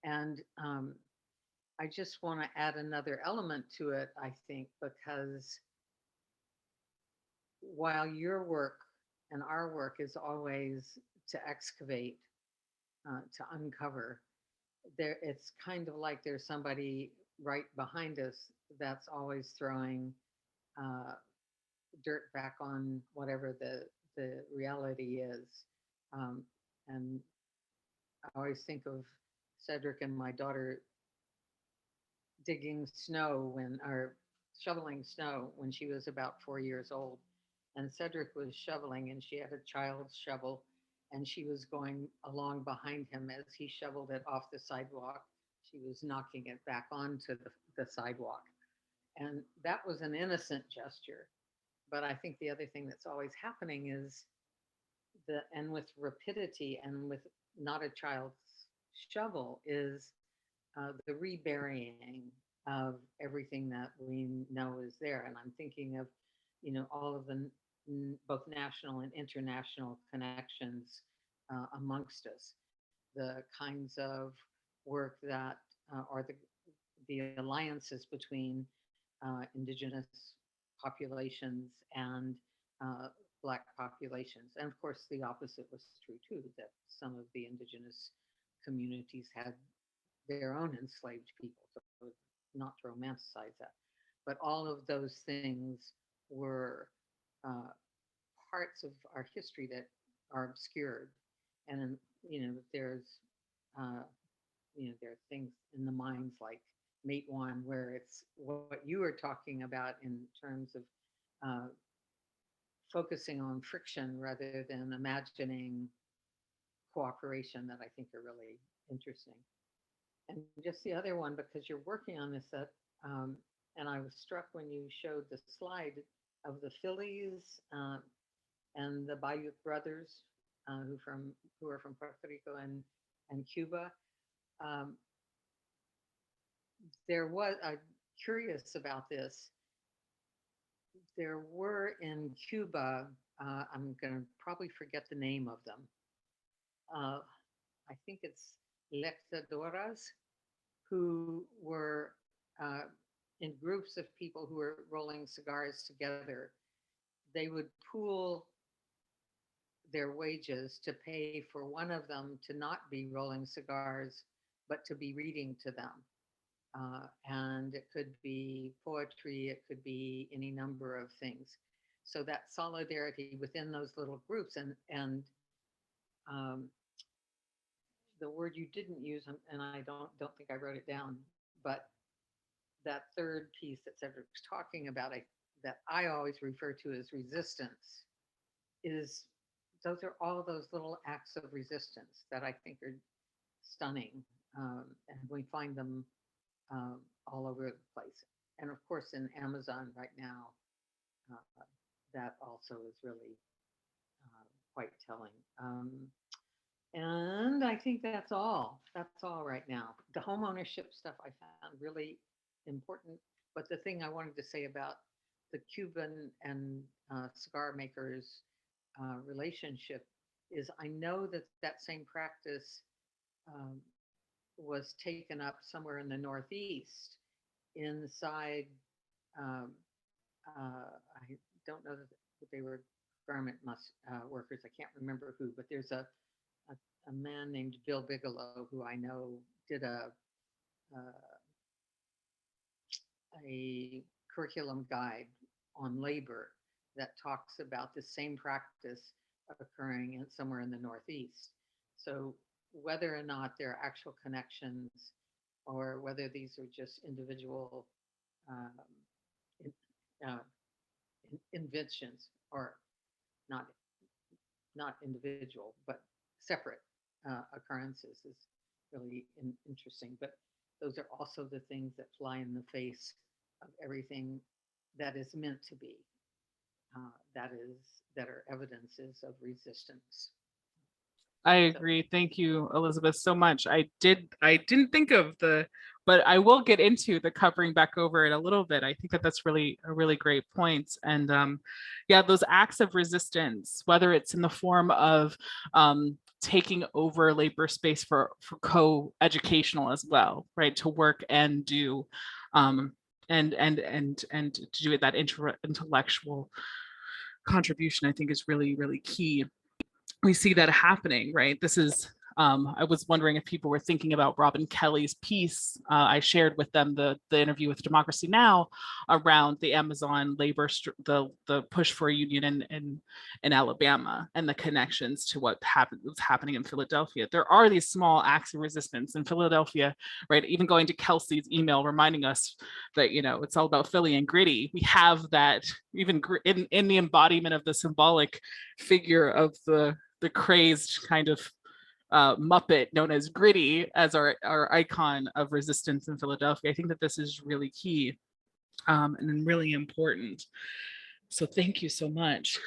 And I just want to add another element to it, I think, because while your work and our work is always to excavate, to uncover, it's kind of like there's somebody right behind us that's always throwing dirt back on whatever the reality is. And I always think of Cedric and my daughter digging snow or shoveling snow when she was about 4 years old. And Cedric was shoveling and she had a child's shovel and she was going along behind him as he shoveled it off the sidewalk. She was knocking it back onto the sidewalk. And that was an innocent gesture. But I think the other thing that's always happening is and with rapidity and with not a child's shovel, is the reburying of everything that we know is there. And I'm thinking of, all of the both national and international connections amongst us, the kinds of work that are the alliances between indigenous populations and Black populations. And of course, the opposite was true too, that some of the indigenous communities had their own enslaved people, so not to romanticize that. But all of those things were uh, parts of our history that are obscured. And, there's, uh, there are things in the minds like Mate One, where it's what you were talking about in terms of focusing on friction rather than imagining cooperation, that I think are really interesting. And just the other one, because you're working on this, and I was struck when you showed the slide of the Phillies and the Bayou brothers who are from Puerto Rico and Cuba. There was curious about this. There were in Cuba, I'm going to probably forget the name of them. I think it's lectadoras, who were in groups of people who were rolling cigars together. They would pool their wages to pay for one of them to not be rolling cigars, but to be reading to them. And it could be poetry, it could be any number of things. So that solidarity within those little groups, and the word you didn't use, and I don't think I wrote it down, but that third piece that Cedric's talking about, that I always refer to as resistance, is those are all those little acts of resistance that I think are stunning, and we find them all over the place. And of course, in Amazon right now, that also is really quite telling. And I think that's all. That's all right now. The home ownership stuff I found really important. But the thing I wanted to say about the Cuban and cigar makers relationship is, I know that that same practice was taken up somewhere in the Northeast inside, I don't know that they were garment workers. I can't remember who, but there's a man named Bill Bigelow who I know did a curriculum guide on labor that talks about the same practice occurring somewhere in the Northeast. So whether or not there are actual connections, or whether these are just individual inventions, or not individual, but separate occurrences, is really interesting. But those are also the things that fly in the face of everything that is meant to be, that are evidences of resistance. I agree. Thank you, Elizabeth, so much. I didn't think of but I will get into the covering back over it a little bit. I think that that's really a really great point. And yeah, those acts of resistance, whether it's in the form of taking over labor space for co-educational as well, right, to work and do and to do it, that intellectual contribution, I think, is really, really key. We see that happening, right? This is, I was wondering if people were thinking about Robin Kelly's piece. I shared with them the interview with Democracy Now! Around the Amazon labor, the push for a union in Alabama, and the connections to what's happening in Philadelphia. There are these small acts of resistance in Philadelphia, right? Even going to Kelsey's email reminding us that, it's all about Philly and gritty. We have that even in the embodiment of the symbolic figure of the crazed kind of Muppet known as Gritty as our icon of resistance in Philadelphia. I think that this is really key and really important. So thank you so much.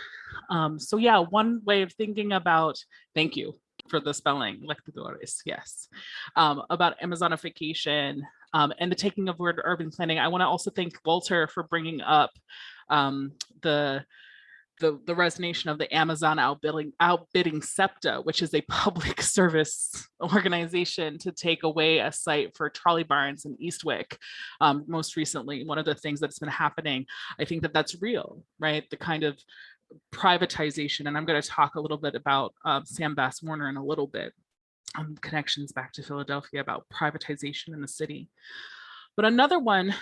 So yeah, one way of thinking about, thank you for the spelling, lectores, yes, about Amazonification and the taking of word urban planning. I want to also thank Walter for bringing up the resignation of the Amazon outbidding SEPTA, which is a public service organization to take away a site for trolley barns in Eastwick. Most recently, one of the things that's been happening, I think that that's real, right? The kind of privatization, and I'm going to talk a little bit about Sam Bass-Warner in a little bit, connections back to Philadelphia about privatization in the city. But another one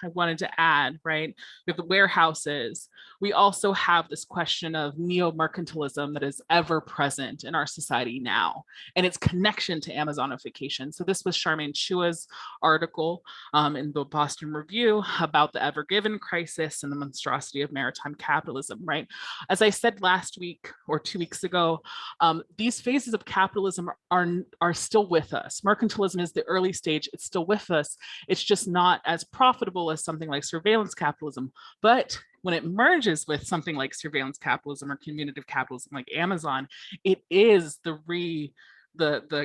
I wanted to add, right, with the warehouses, we also have this question of neo-mercantilism that is ever present in our society now, and its connection to Amazonification. So this was Charmaine Chua's article in the Boston Review about the Ever Given crisis and the monstrosity of maritime capitalism, right? As I said last week or 2 weeks ago, these phases of capitalism are still with us. Mercantilism is the early stage, it's still with us. It's just not as profitable as something like surveillance capitalism. But when it merges with something like surveillance capitalism or commutative capitalism like Amazon, it is the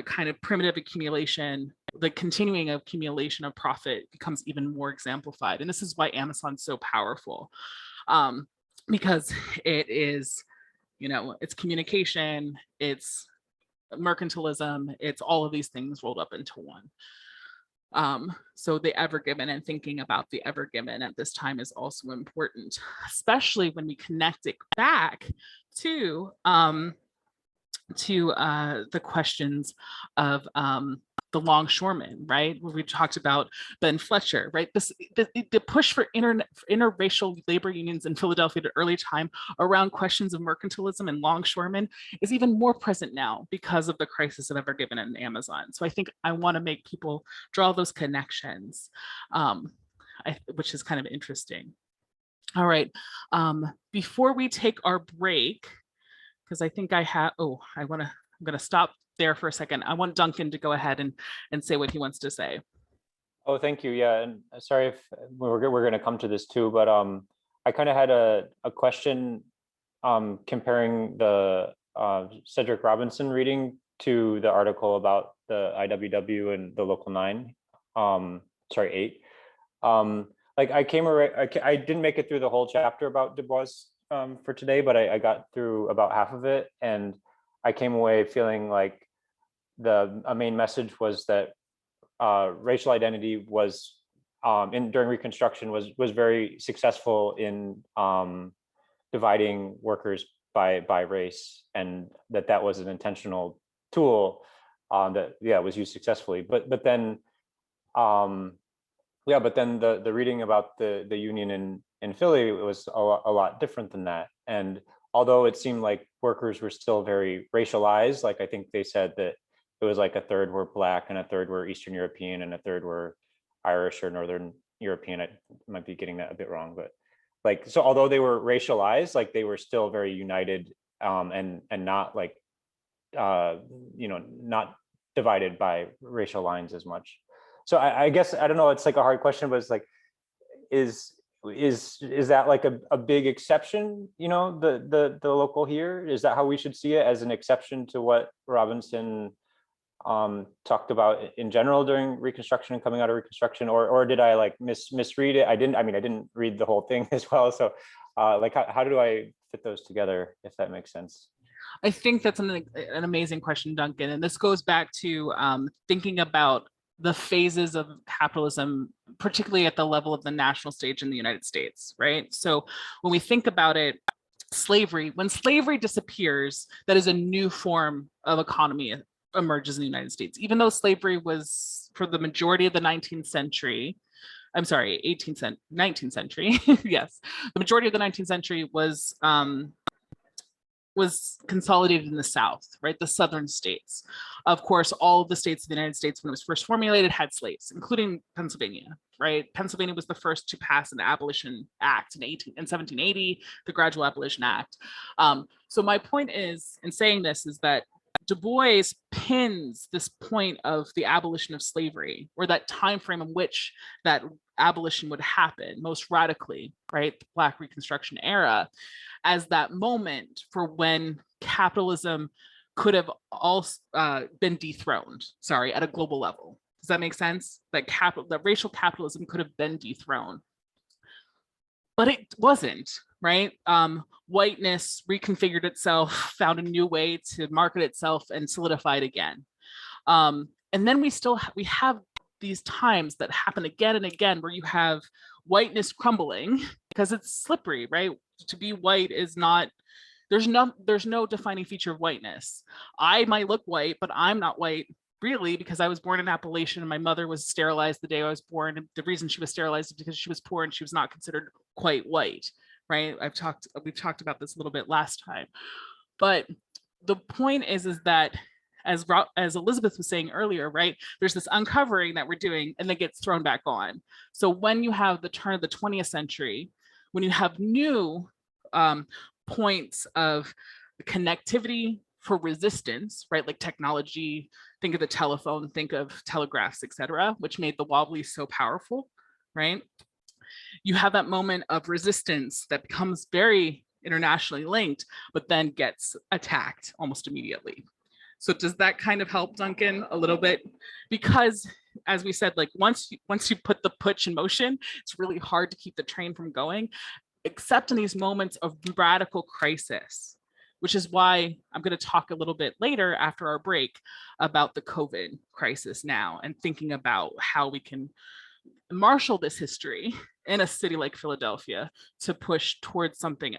kind of primitive accumulation, the continuing accumulation of profit becomes even more exemplified. And this is why Amazon's so powerful, because it is, you know, it's communication, it's mercantilism, it's all of these things rolled up into one. So the Ever Given and thinking about the Ever Given at this time is also important, especially when we connect it back to the questions of the longshoremen, right? Where we talked about Ben Fletcher, right? The push for interracial labor unions in Philadelphia at an early time around questions of mercantilism and longshoremen is even more present now because of the crisis of Ever Given and Amazon. So I think I want to make people draw those connections, which is kind of interesting. All right, before we take our break, because I think I have, I'm gonna stop there for a second. I want Duncan to go ahead and say what he wants to say. Oh, thank you. Yeah, and sorry if we're going to come to this too, but I kind of had a question comparing the Cedric Robinson reading to the article about the IWW and the Local 9, 8. Like I didn't make it through the whole chapter about Du Bois for today, but I got through about half of it, and I came away feeling like a main message was that racial identity was during Reconstruction was very successful in dividing workers by race, and that was an intentional tool that was used successfully. But then the reading about the union in Philly, it was a lot different than that. And although it seemed like workers were still very racialized, like I think they said that it was like a third were Black and a third were Eastern European and a third were Irish or Northern European. I might be getting that a bit wrong, but like, so although they were racialized, like they were still very united and not like, not divided by racial lines as much. So I guess, I don't know, it's like a hard question, but it's like, is that like a big exception, the local here? Is that how we should see it, as an exception to what Robinson talked about in general during Reconstruction and coming out of Reconstruction, or did I like misread it? I didn't read the whole thing as well. So like how do I fit those together, if that makes sense? I think that's an amazing question, Duncan. And this goes back to thinking about the phases of capitalism, particularly at the level of the national stage in the United States, right? So when we think about it, when slavery disappears, that is a new form of economy emerges in the United States. Even though slavery was, for the majority of the 19th century, 19th century, yes, the majority of the 19th century was consolidated in the South, right? The Southern states. Of course, all of the states of the United States, when it was first formulated, had slaves, including Pennsylvania, right? Pennsylvania was the first to pass an abolition act in 1780, the Gradual Abolition Act. So my point is, in saying this, is that Du Bois pins this point of the abolition of slavery, or that time frame in which that abolition would happen most radically, right? The Black Reconstruction era, as that moment for when capitalism could have also been dethroned, sorry, at a global level. Does that make sense? That racial capitalism could have been dethroned, but it wasn't, right? Whiteness reconfigured itself, found a new way to market itself, and solidified again. And then we have these times that happen again and again where you have whiteness crumbling because it's slippery, right? To be white is not, there's no defining feature of whiteness. I might look white, but I'm not white really, because I was born in Appalachian and my mother was sterilized the day I was born. And the reason she was sterilized is because she was poor and she was not considered quite white, right? We've talked about this a little bit last time. But the point is that as Elizabeth was saying earlier, right, there's this uncovering that we're doing and then gets thrown back on. So when you have the turn of the 20th century, when you have new points of connectivity for resistance, right, like technology, think of the telephone, think of telegraphs, etc., which made the wobbly so powerful, right? You have that moment of resistance that becomes very internationally linked, but then gets attacked almost immediately. So does that kind of help, Duncan, a little bit? Because as we said, like once you put the push in motion, it's really hard to keep the train from going, except in these moments of radical crisis, which is why I'm going to talk a little bit later after our break about the COVID crisis now and thinking about how we can marshal this history in a city like Philadelphia to push towards something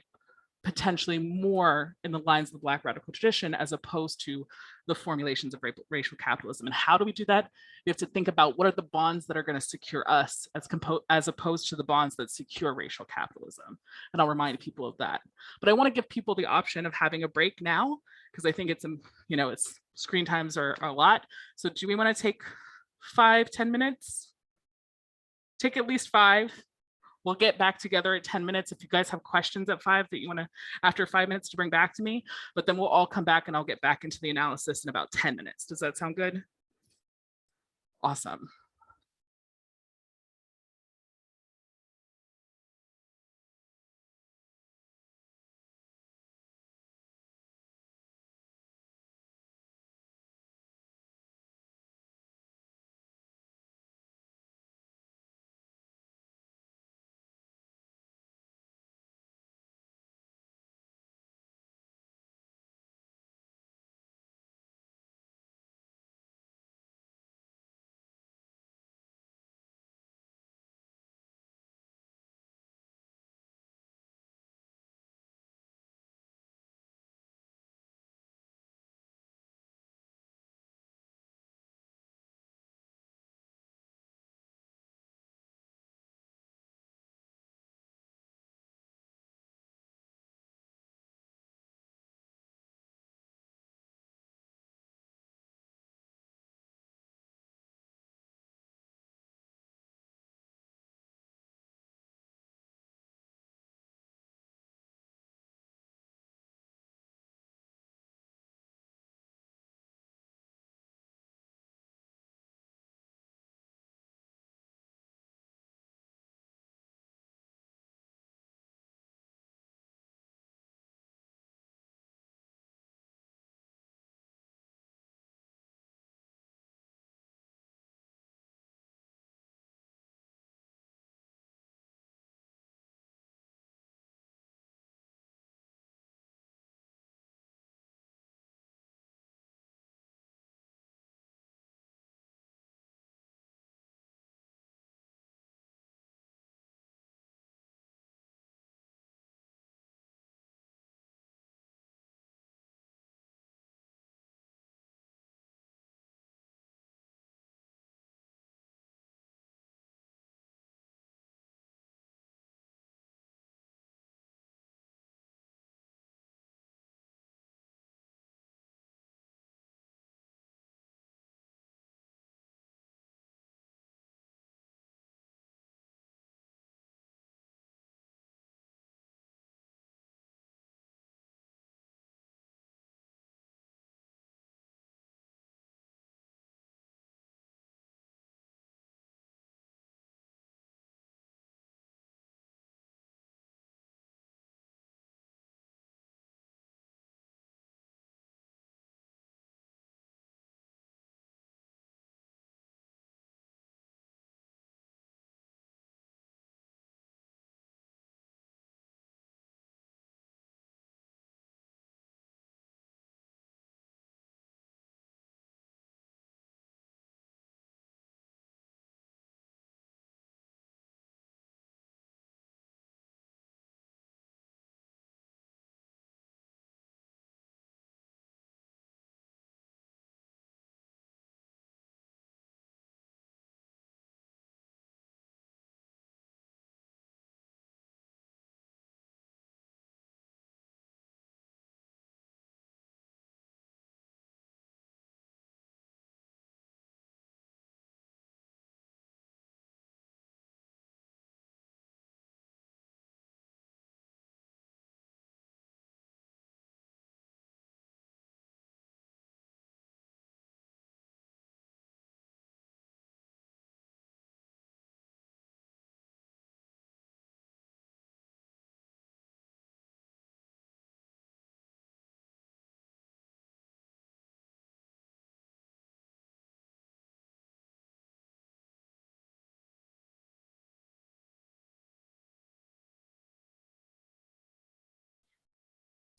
potentially more in the lines of the Black radical tradition as opposed to the formulations of racial capitalism. And how do we do that? We have to think about what are the bonds that are going to secure us as opposed to the bonds that secure racial capitalism. And I'll remind people of that. But I want to give people the option of having a break now, because I think it's screen times are a lot. So do we want to take 5-10 minutes? Take at least 5. We'll get back together at 10 minutes. If you guys have questions at 5 that you want to, after 5 minutes, to bring back to me, but then we'll all come back and I'll get back into the analysis in about 10 minutes. Does that sound good? Awesome.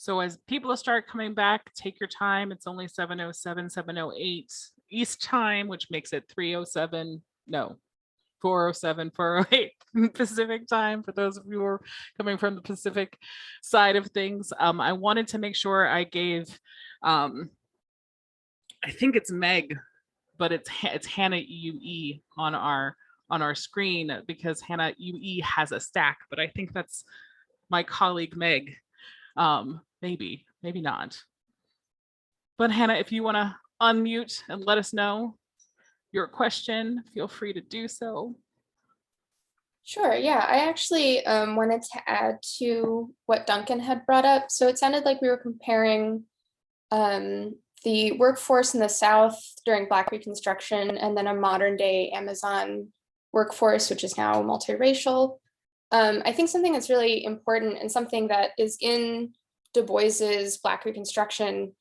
So as people start coming back, take your time. It's only 7:07, 7:08 East time, which makes it 3:07, no, 4:07, 4:08 Pacific time for those of you who are coming from the Pacific side of things. I wanted to make sure I gave, I think it's Meg, but it's Hannah UE on our screen, because Hannah UE has a stack, but I think that's my colleague Meg. Maybe not. But Hannah, if you want to unmute and let us know your question, feel free to do so. Sure, yeah, I actually wanted to add to what Duncan had brought up. So it sounded like we were comparing the workforce in the South during Black Reconstruction and then a modern day Amazon workforce, which is now multiracial. I think something that's really important and something that is in Du Bois's Black Reconstruction,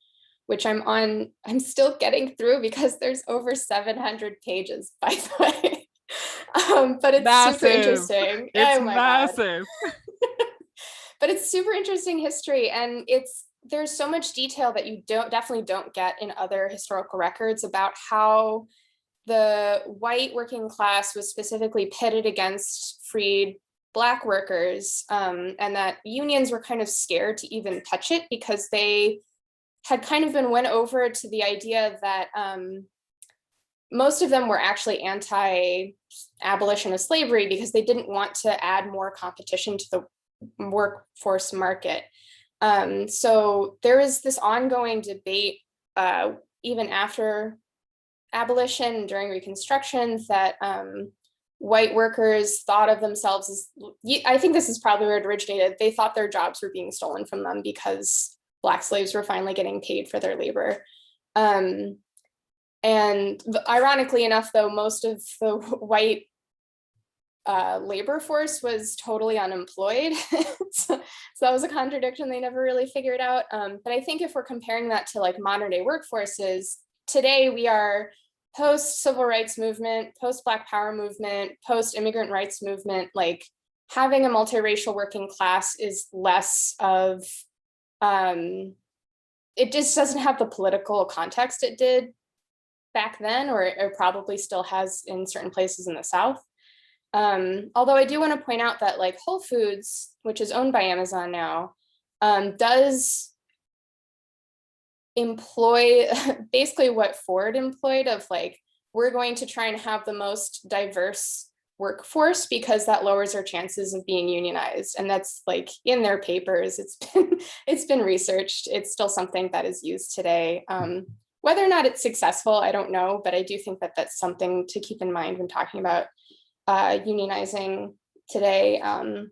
which I'm still getting through because there's over 700 pages, by the way. But it's massive. Super interesting. It's oh my massive. God. But it's super interesting history, and there's so much detail that you definitely don't get in other historical records about how the white working class was specifically pitted against freed Black workers, and that unions were kind of scared to even touch it because they had kind of been won over to the idea that most of them were actually anti-abolition of slavery because they didn't want to add more competition to the workforce market. So there is this ongoing debate, even after abolition, during Reconstruction, that white workers thought of themselves as, I think this is probably where it originated, they thought their jobs were being stolen from them because Black slaves were finally getting paid for their labor. And ironically enough, though, most of the white labor force was totally unemployed. So that was a contradiction they never really figured out. But I think if we're comparing that to like modern day workforces, today we are post-civil rights movement, post-Black power movement, post-immigrant rights movement. Like having a multiracial working class is less of, it just doesn't have the political context it did back then, or it probably still has in certain places in the South. Although I do want to point out that like Whole Foods, which is owned by Amazon now, does employ basically what Ford employed of like, we're going to try and have the most diverse workforce because that lowers our chances of being unionized. And that's like in their papers, it's been researched. It's still something that is used today. Whether or not it's successful, I don't know, but I do think that that's something to keep in mind when talking about unionizing today. The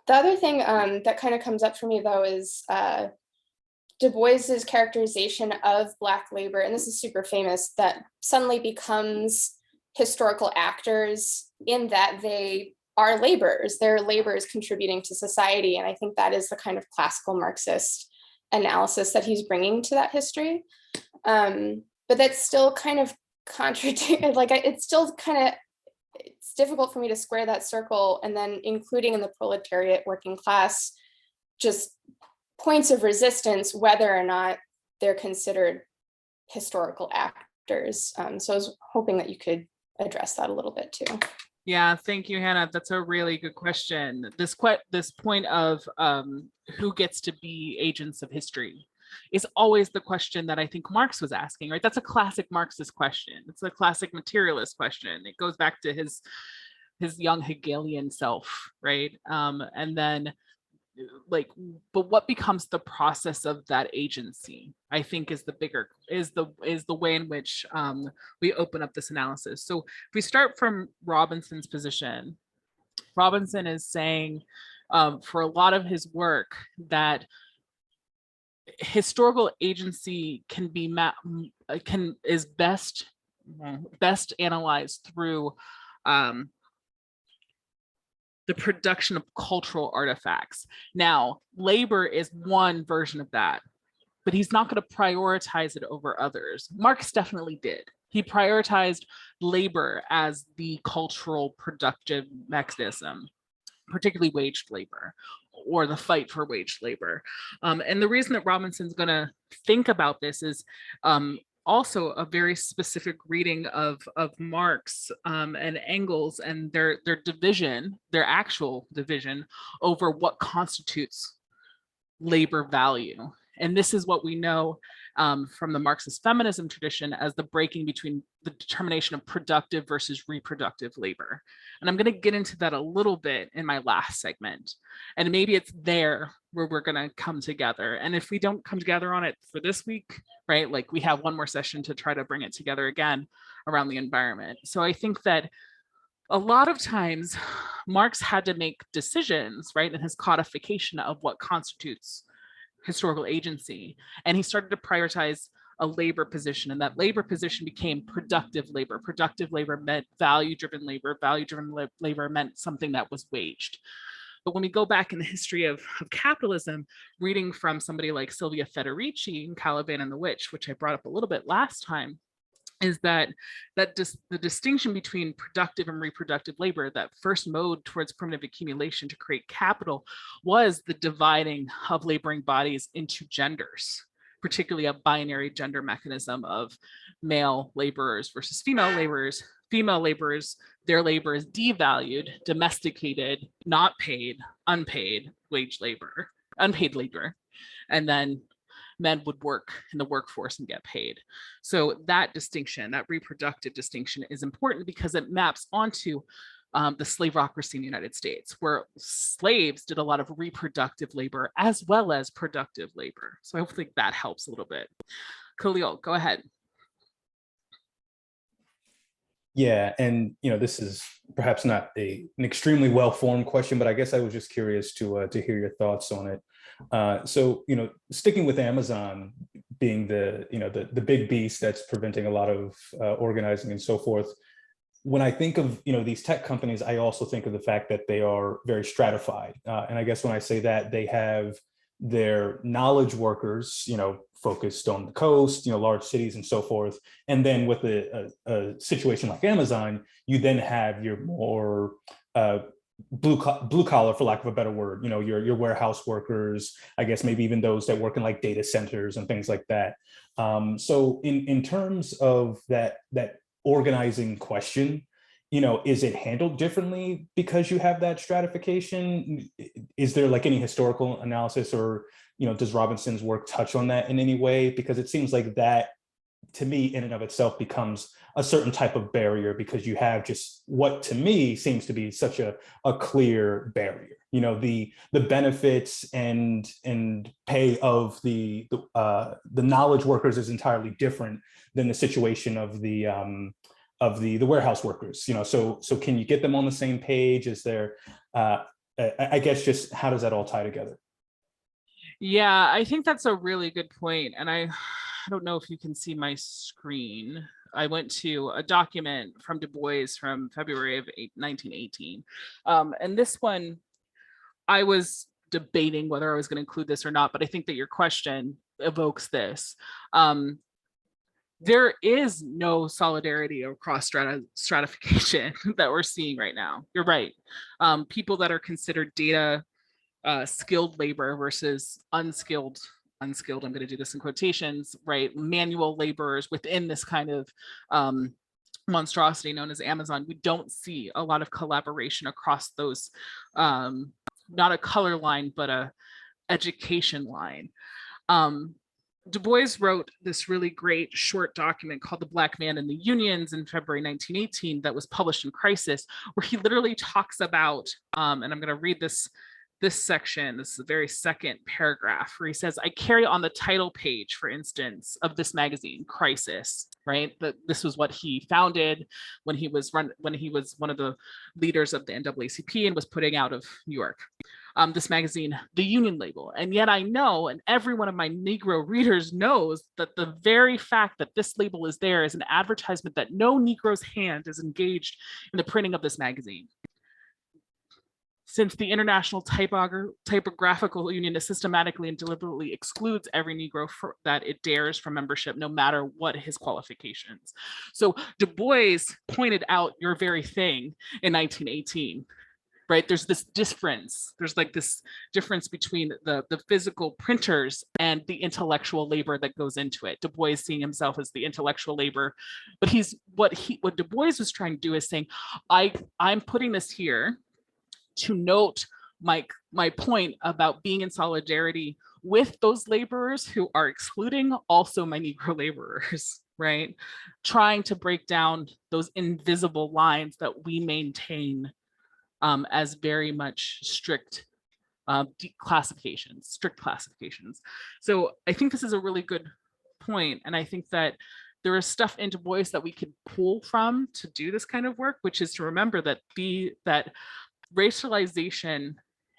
other thing that kind of comes up for me though is Du Bois's characterization of Black labor, and this is super famous, that suddenly becomes historical actors in that they are laborers. Their labor is contributing to society. And I think that is the kind of classical Marxist analysis that he's bringing to that history. But that's still kind of contradicted. Like it's still kind of, it's difficult for me to square that circle. And then including in the proletariat working class, just points of resistance, whether or not they're considered historical actors. So I was hoping that you could address that a little bit too. Yeah, thank you, Hannah. That's a really good question. This point of who gets to be agents of history is always the question that I think Marx was asking, right? That's a classic Marxist question. It's a classic materialist question. It goes back to his young Hegelian self, right? And then like, but what becomes the process of that agency, I think is the way in which we open up this analysis. So if we start from Robinson's position, Robinson is saying for a lot of his work that historical agency can be is best analyzed through the production of cultural artifacts. Now, labor is one version of that, but he's not going to prioritize it over others. Marx definitely did. He prioritized labor as the cultural productive mechanism, particularly waged labor. or the fight for wage labor. And the reason that Robinson's going to think about this is also a very specific reading of Marx and Engels and their division, their actual division over what constitutes labor value. And this is what we know from the Marxist feminism tradition as the breaking between the determination of productive versus reproductive labor. And I'm going to get into that a little bit in my last segment. And maybe it's there where we're going to come together. And if we don't come together on it for this week, right, like we have one more session to try to bring it together again around the environment. So I think that a lot of times Marx had to make decisions, right, in his codification of what constitutes historical agency. And he started to prioritize a labor position, and that labor position became productive labor. Productive labor meant value-driven labor. Value-driven labor meant something that was waged. But when we go back in the history of capitalism, reading from somebody like Sylvia Federici in Caliban and the Witch, which I brought up a little bit last time, is that the distinction between productive and reproductive labor, that first mode towards primitive accumulation to create capital, was the dividing of laboring bodies into genders, particularly a binary gender mechanism of male laborers versus female laborers. Female laborers, their labor is devalued, domesticated, not paid, unpaid wage labor, unpaid labor, and then men would work in the workforce and get paid. So that distinction, that reproductive distinction, is important because it maps onto the slaveocracy in the United States, where slaves did a lot of reproductive labor as well as productive labor. So I hopefully that helps a little bit. Khalil, go ahead. Yeah, and this is perhaps not an extremely well-formed question, but I guess I was just curious to hear your thoughts on it. So sticking with Amazon being the big beast that's preventing a lot of organizing and so forth, when I think of these tech companies, I also think of the fact that they are very stratified, and I guess when I say that, they have their knowledge workers focused on the coast, large cities and so forth, and then with a situation like Amazon, you then have your more blue collar, for lack of a better word, your warehouse workers, I guess maybe even those that work in like data centers and things like that. So in terms of that organizing question, is it handled differently because you have that stratification? Is there like any historical analysis, or does Robinson's work touch on that in any way? Because it seems like that, to me, in and of itself becomes a certain type of barrier, because you have just what to me seems to be such a clear barrier. The benefits and pay of the knowledge workers is entirely different than the situation of the warehouse workers. So can you get them on the same page? Is there I guess just how does that all tie together? Yeah, I think that's a really good point. And I don't know if you can see my screen. I went to a document from Du Bois from February of 1918. And this one, I was debating whether I was going to include this or not, but I think that your question evokes this. There is no solidarity across stratification that we're seeing right now. You're right. People that are considered data skilled labor versus unskilled, I'm going to do this in quotations, right? Manual laborers within this kind of monstrosity known as Amazon. We don't see a lot of collaboration across those, not a color line, but a education line. Du Bois wrote this really great short document called The Black Man and the Unions in February 1918 that was published in Crisis, where he literally talks about, and I'm going to read this section, this is the very second paragraph, where he says, I carry on the title page, for instance, of this magazine, Crisis, right? This was what he founded when he was one of the leaders of the NAACP and was putting out of New York. This magazine, the Union label. And yet I know, and every one of my Negro readers knows, that the very fact that this label is there is an advertisement that no Negro's hand is engaged in the printing of this magazine. Since the International Typographical Union systematically and deliberately excludes every Negro that it dares from membership, no matter what his qualifications. So Du Bois pointed out your very thing in 1918. right? There's this difference. There's like this difference between the physical printers and the intellectual labor that goes into it. Du Bois seeing himself as the intellectual labor, but what Du Bois was trying to do is saying, I'm putting this here to note my point about being in solidarity with those laborers who are excluding also my Negro laborers, right? Trying to break down those invisible lines that we maintain as very much strict strict classifications. So I think this is a really good point, and I think that there is stuff in Du Bois that we could pull from to do this kind of work, which is to remember that racialization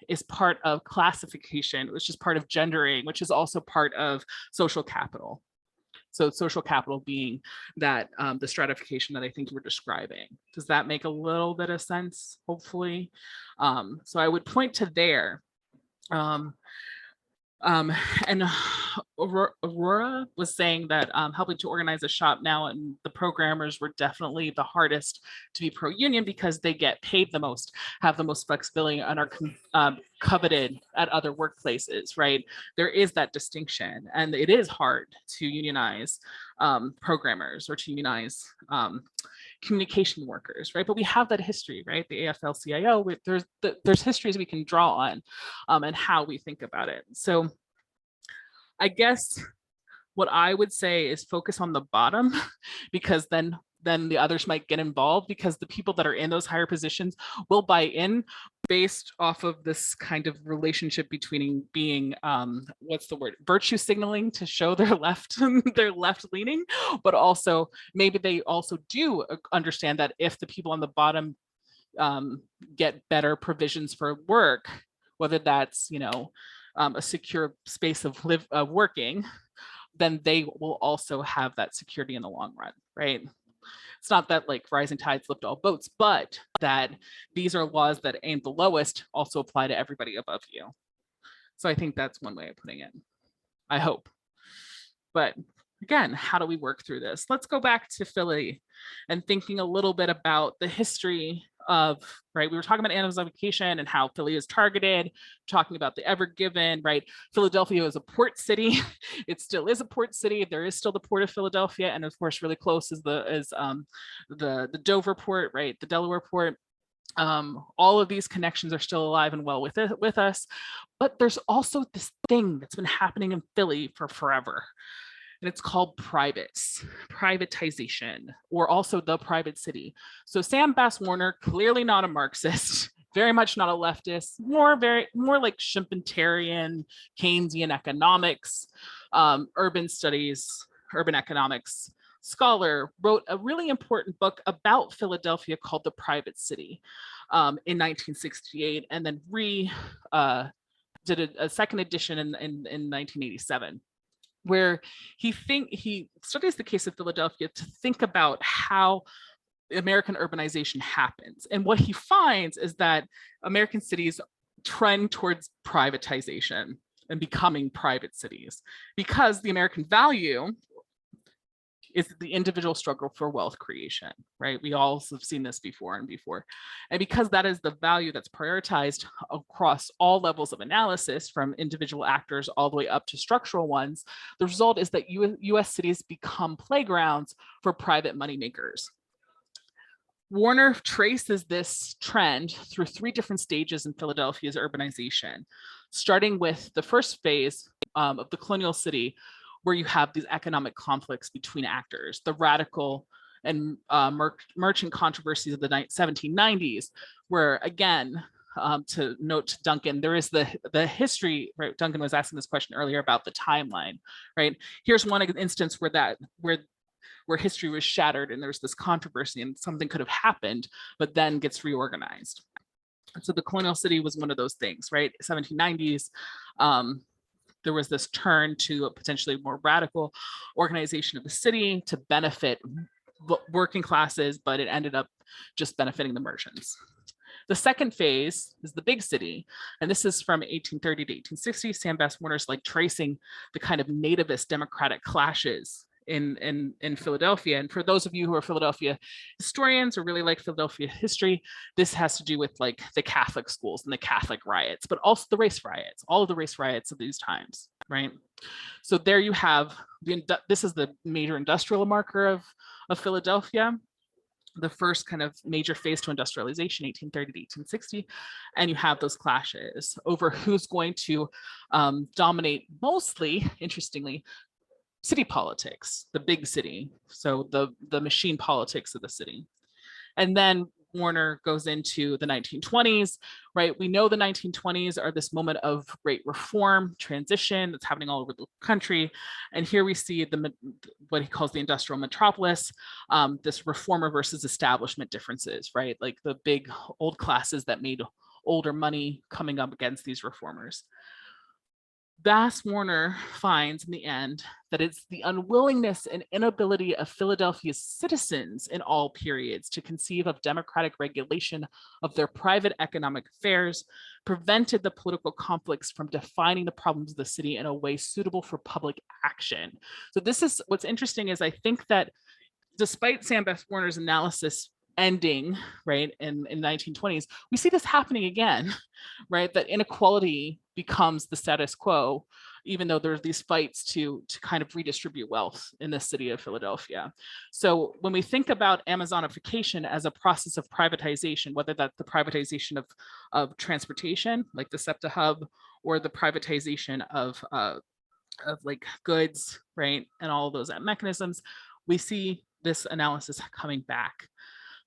is part of classification, which is part of gendering, which is also part of social capital. So social capital being that the stratification that I think you were describing. Does that make a little bit of sense, hopefully? So I would point to there. And Aurora was saying that helping to organize a shop now, and the programmers were definitely the hardest to be pro-union because they get paid the most, have the most flexibility, and are coveted at other workplaces, right? There is that distinction, and it is hard to unionize programmers or to unionize communication workers, right? But we have that history, right? The AFL-CIO, there's histories we can draw on and how we think about it. So I guess what I would say is focus on the bottom, because then the others might get involved, because the people that are in those higher positions will buy in based off of this kind of relationship between being, what's the word, virtue signaling to show their left leaning, but also maybe they also do understand that if the people on the bottom get better provisions for work, whether that's, you know, a secure space of working, then they will also have that security in the long run, right? It's not that like rising tides lift all boats, but that these are laws that aim the lowest also apply to everybody above you. So I think that's one way of putting it, I hope. But again, how do we work through this? Let's go back to Philly and thinking a little bit about the history of, right, we were talking about anonymization and how Philly is targeted, talking about the Ever Given, right? Philadelphia is a port city. It still is a port city. There is still the Port of Philadelphia, and of course, really close is the Dover port, right? The Delaware port. All of these connections are still alive and well with us, but there's also this thing that's been happening in Philly for forever. And it's called privatization, or also the private city. So Sam Bass-Warner, clearly not a Marxist, very much not a leftist, more like Schumpeterian, Keynesian economics, urban studies, urban economics scholar, wrote a really important book about Philadelphia called The Private City in 1968, and then did a second edition in 1987. Where he studies the case of Philadelphia to think about how American urbanization happens. And what he finds is that American cities trend towards privatization and becoming private cities, because the American value is the individual struggle for wealth creation, right? We all have seen this before and before. And because that is the value that's prioritized across all levels of analysis, from individual actors all the way up to structural ones, the result is that US cities become playgrounds for private moneymakers. Warner traces this trend through 3 different stages in Philadelphia's urbanization, starting with the first phase of the colonial city, where you have these economic conflicts between actors, the radical and merchant controversies of the 1790s, where again, to note to Duncan, there is the history, right? Duncan was asking this question earlier about the timeline, right? Here's one instance where history was shattered and there's this controversy and something could have happened, but then gets reorganized. So the colonial city was one of those things, right? 1790s, there was this turn to a potentially more radical organization of the city to benefit working classes, but it ended up just benefiting the merchants. The second phase is the big city, and this is from 1830 to 1860. Sam Bass-Warner's like tracing the kind of nativist democratic clashes in Philadelphia. And for those of you who are Philadelphia historians or really like Philadelphia history, this has to do with like the Catholic schools and the Catholic riots, but also the race riots, all of the race riots of these times, right? So there you have, this is the major industrial marker of Philadelphia, the first kind of major phase to industrialization, 1830 to 1860. And you have those clashes over who's going to dominate, mostly, interestingly, city politics, the big city. So the machine politics of the city. And then Warner goes into the 1920s, right? We know the 1920s are this moment of great reform, transition that's happening all over the country. And here we see what he calls the industrial metropolis, this reformer versus establishment differences, right? Like the big old classes that made older money coming up against these reformers. Bass Warner finds in the end that it's the unwillingness and inability of Philadelphia's citizens in all periods to conceive of democratic regulation of their private economic affairs prevented the political conflicts from defining the problems of the city in a way suitable for public action. So this is what's interesting is I think that despite Sam Bass Warner's analysis ending, right, in 1920s, we see this happening again, right? That inequality becomes the status quo, even though there's these fights to kind of redistribute wealth in the city of Philadelphia. So when we think about Amazonification as a process of privatization, whether that's the privatization of transportation, like the SEPTA hub, or the privatization of like goods, right, and all of those mechanisms, we see this analysis coming back.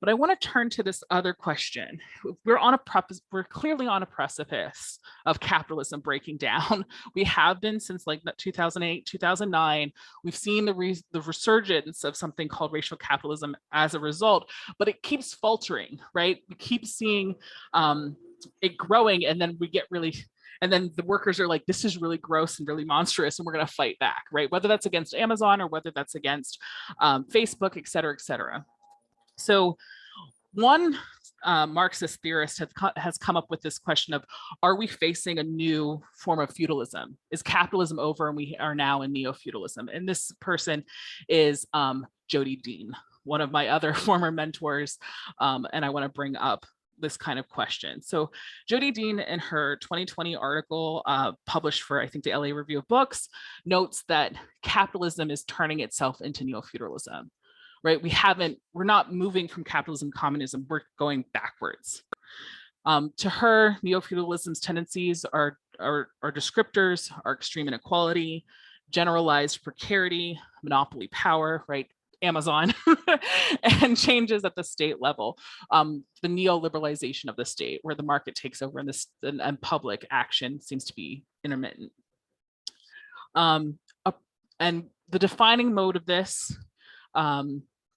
But I want to turn to this other question. We're clearly on a precipice of capitalism breaking down. We have been since like 2008, 2009. We've seen the resurgence of something called racial capitalism as a result, but it keeps faltering, right? We keep seeing it growing, and then we get really, and then the workers are like, this is really gross and really monstrous, and we're going to fight back, right? Whether that's against Amazon or whether that's against Facebook, et cetera, et cetera. So one Marxist theorist has come up with this question of, are we facing a new form of feudalism? Is capitalism over and we are now in neo-feudalism? And this person is Jody Dean, one of my other former mentors, and I want to bring up this kind of question. So Jody Dean, in her 2020 article published for, I think, the LA Review of Books, notes that capitalism is turning itself into neo-feudalism. Right, we're not moving from capitalism, communism, we're going backwards. To her, neo-feudalism's tendencies are descriptors, are extreme inequality, generalized precarity, monopoly power, right, Amazon, and changes at the state level, the neoliberalization of the state, where the market takes over and public action seems to be intermittent. And the defining mode of this,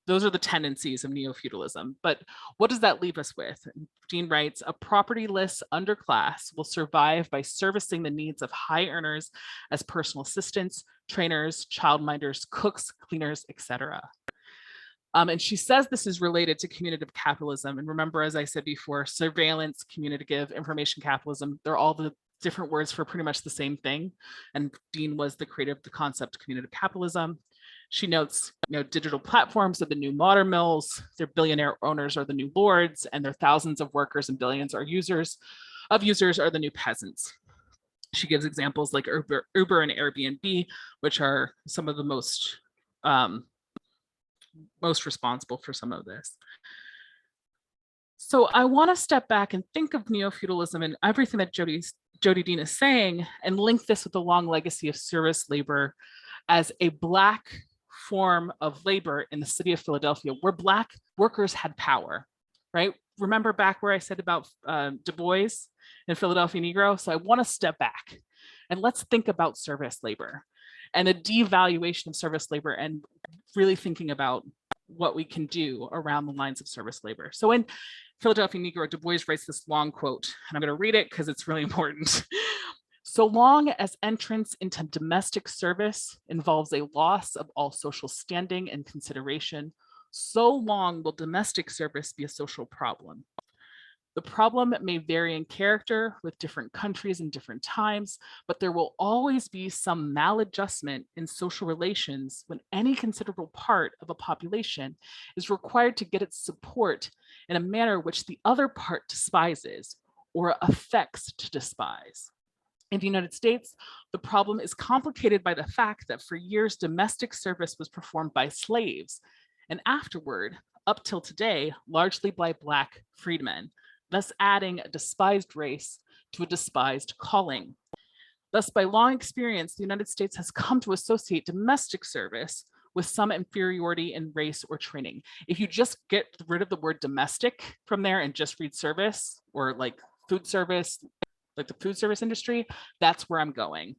those are the tendencies of neo-feudalism. But what does that leave us with? Dean writes, a propertyless underclass will survive by servicing the needs of high earners as personal assistants, trainers, childminders, cooks, cleaners, etc. And she says this is related to commutative capitalism. And remember, as I said before, surveillance, commutative, information capitalism, they're all the different words for pretty much the same thing. And Dean was the creator of the concept of commutative capitalism. She notes, digital platforms are the new modern mills, their billionaire owners are the new lords, and their thousands of workers and billions are users are the new peasants. She gives examples like Uber and Airbnb, which are some of the most responsible for some of this. So I want to step back and think of neo-feudalism and everything that Jody Dean is saying, and link this with the long legacy of service labor as a Black form of labor in the city of Philadelphia, where Black workers had power, right? Remember back where I said about Du Bois and Philadelphia Negro? So I want to step back and let's think about service labor and the devaluation of service labor, and really thinking about what we can do around the lines of service labor. So in Philadelphia Negro, Du Bois writes this long quote, and I'm going to read it because it's really important. So long as entrance into domestic service involves a loss of all social standing and consideration, so long will domestic service be a social problem. The problem may vary in character with different countries and different times, but there will always be some maladjustment in social relations when any considerable part of a population is required to get its support in a manner which the other part despises or affects to despise. In the United States, the problem is complicated by the fact that for years domestic service was performed by slaves, and afterward, up till today, largely by Black freedmen, thus adding a despised race to a despised calling. Thus, by long experience, the United States has come to associate domestic service with some inferiority in race or training. If you just get rid of the word domestic from there and just read service or like food service, like the food service industry, that's where I'm going.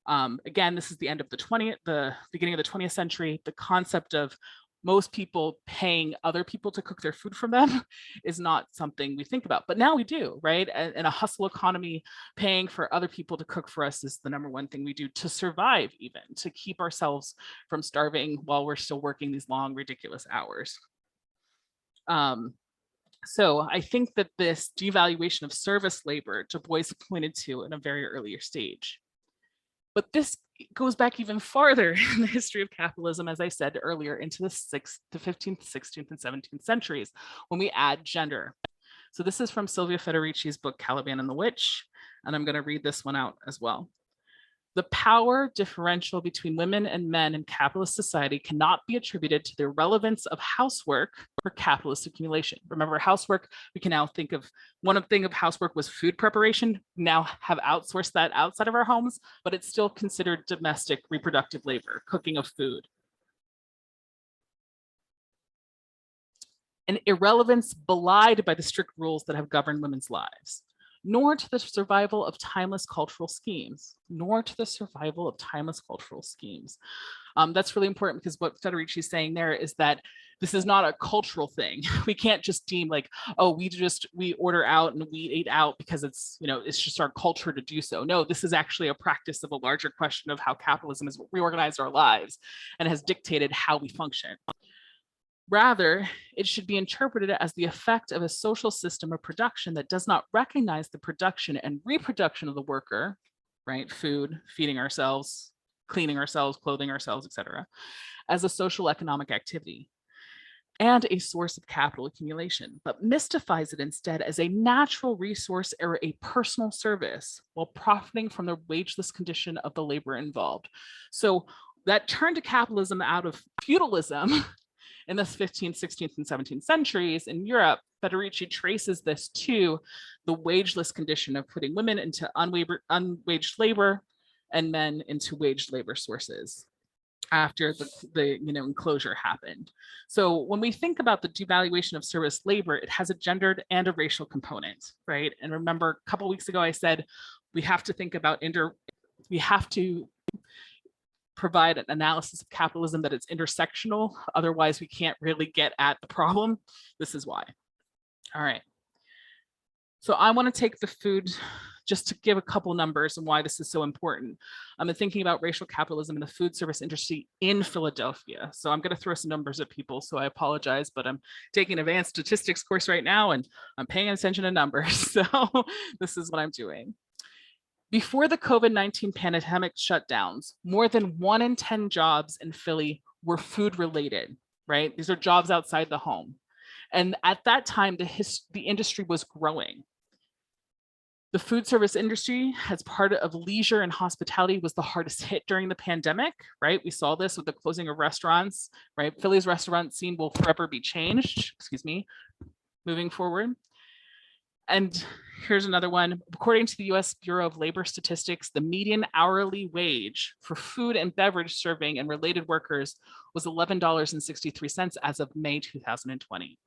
Again, this is the end of the beginning of the 20th century. The concept of most people paying other people to cook their food for them is not something we think about, but now we do, right? In a hustle economy, paying for other people to cook for us is the number one thing we do to survive, even to keep ourselves from starving while we're still working these long, ridiculous hours. So I think that this devaluation of service labor, Du Bois pointed to in a very earlier stage. But this goes back even farther in the history of capitalism, as I said earlier, into the 15th, 16th, and 17th centuries, when we add gender. So this is from Silvia Federici's book, Caliban and the Witch, and I'm going to read this one out as well. The power differential between women and men in capitalist society cannot be attributed to the relevance of housework for capitalist accumulation. Remember, housework, we can now think of, one thing of housework was food preparation, now have outsourced that outside of our homes, but it's still considered domestic reproductive labor, cooking of food. An irrelevance belied by the strict rules that have governed women's lives, nor to the survival of timeless cultural schemes, That's really important, because what Federici is saying there is that this is not a cultural thing. We can't just deem like, oh, we order out and we eat out because it's, it's just our culture to do so. No, this is actually a practice of a larger question of how capitalism has reorganized our lives and has dictated how we function. Rather, it should be interpreted as the effect of a social system of production that does not recognize the production and reproduction of the worker, right? Food, feeding ourselves, cleaning ourselves, clothing ourselves, etc., as a social economic activity and a source of capital accumulation, but mystifies it instead as a natural resource or a personal service while profiting from the wageless condition of the labor involved. So that turn to capitalism out of feudalism in the 15th, 16th, and 17th centuries in Europe, Federici traces this to the wageless condition of putting women into unwaged labor and men into waged labor sources after the enclosure happened. So when we think about the devaluation of service labor, it has a gendered and a racial component, right? And remember, a couple of weeks ago, I said we have to think about provide an analysis of capitalism that it's intersectional. Otherwise, we can't really get at the problem. This is why. All right. So I want to take the food, just to give a couple numbers and why this is so important. I'm thinking about racial capitalism in the food service industry in Philadelphia. So I'm going to throw some numbers at people, so I apologize, but I'm taking an advanced statistics course right now and I'm paying attention to numbers. So this is what I'm doing. Before the COVID-19 pandemic shutdowns, more than 1 in 10 jobs in Philly were food related, right? These are jobs outside the home. And at that time, the industry was growing. The food service industry, as part of leisure and hospitality, was the hardest hit during the pandemic, right? We saw this with the closing of restaurants, right? Philly's restaurant scene will forever be changed, moving forward. And here's another one. According to the US Bureau of Labor Statistics, the median hourly wage for food and beverage serving and related workers was $11.63 as of May 2020.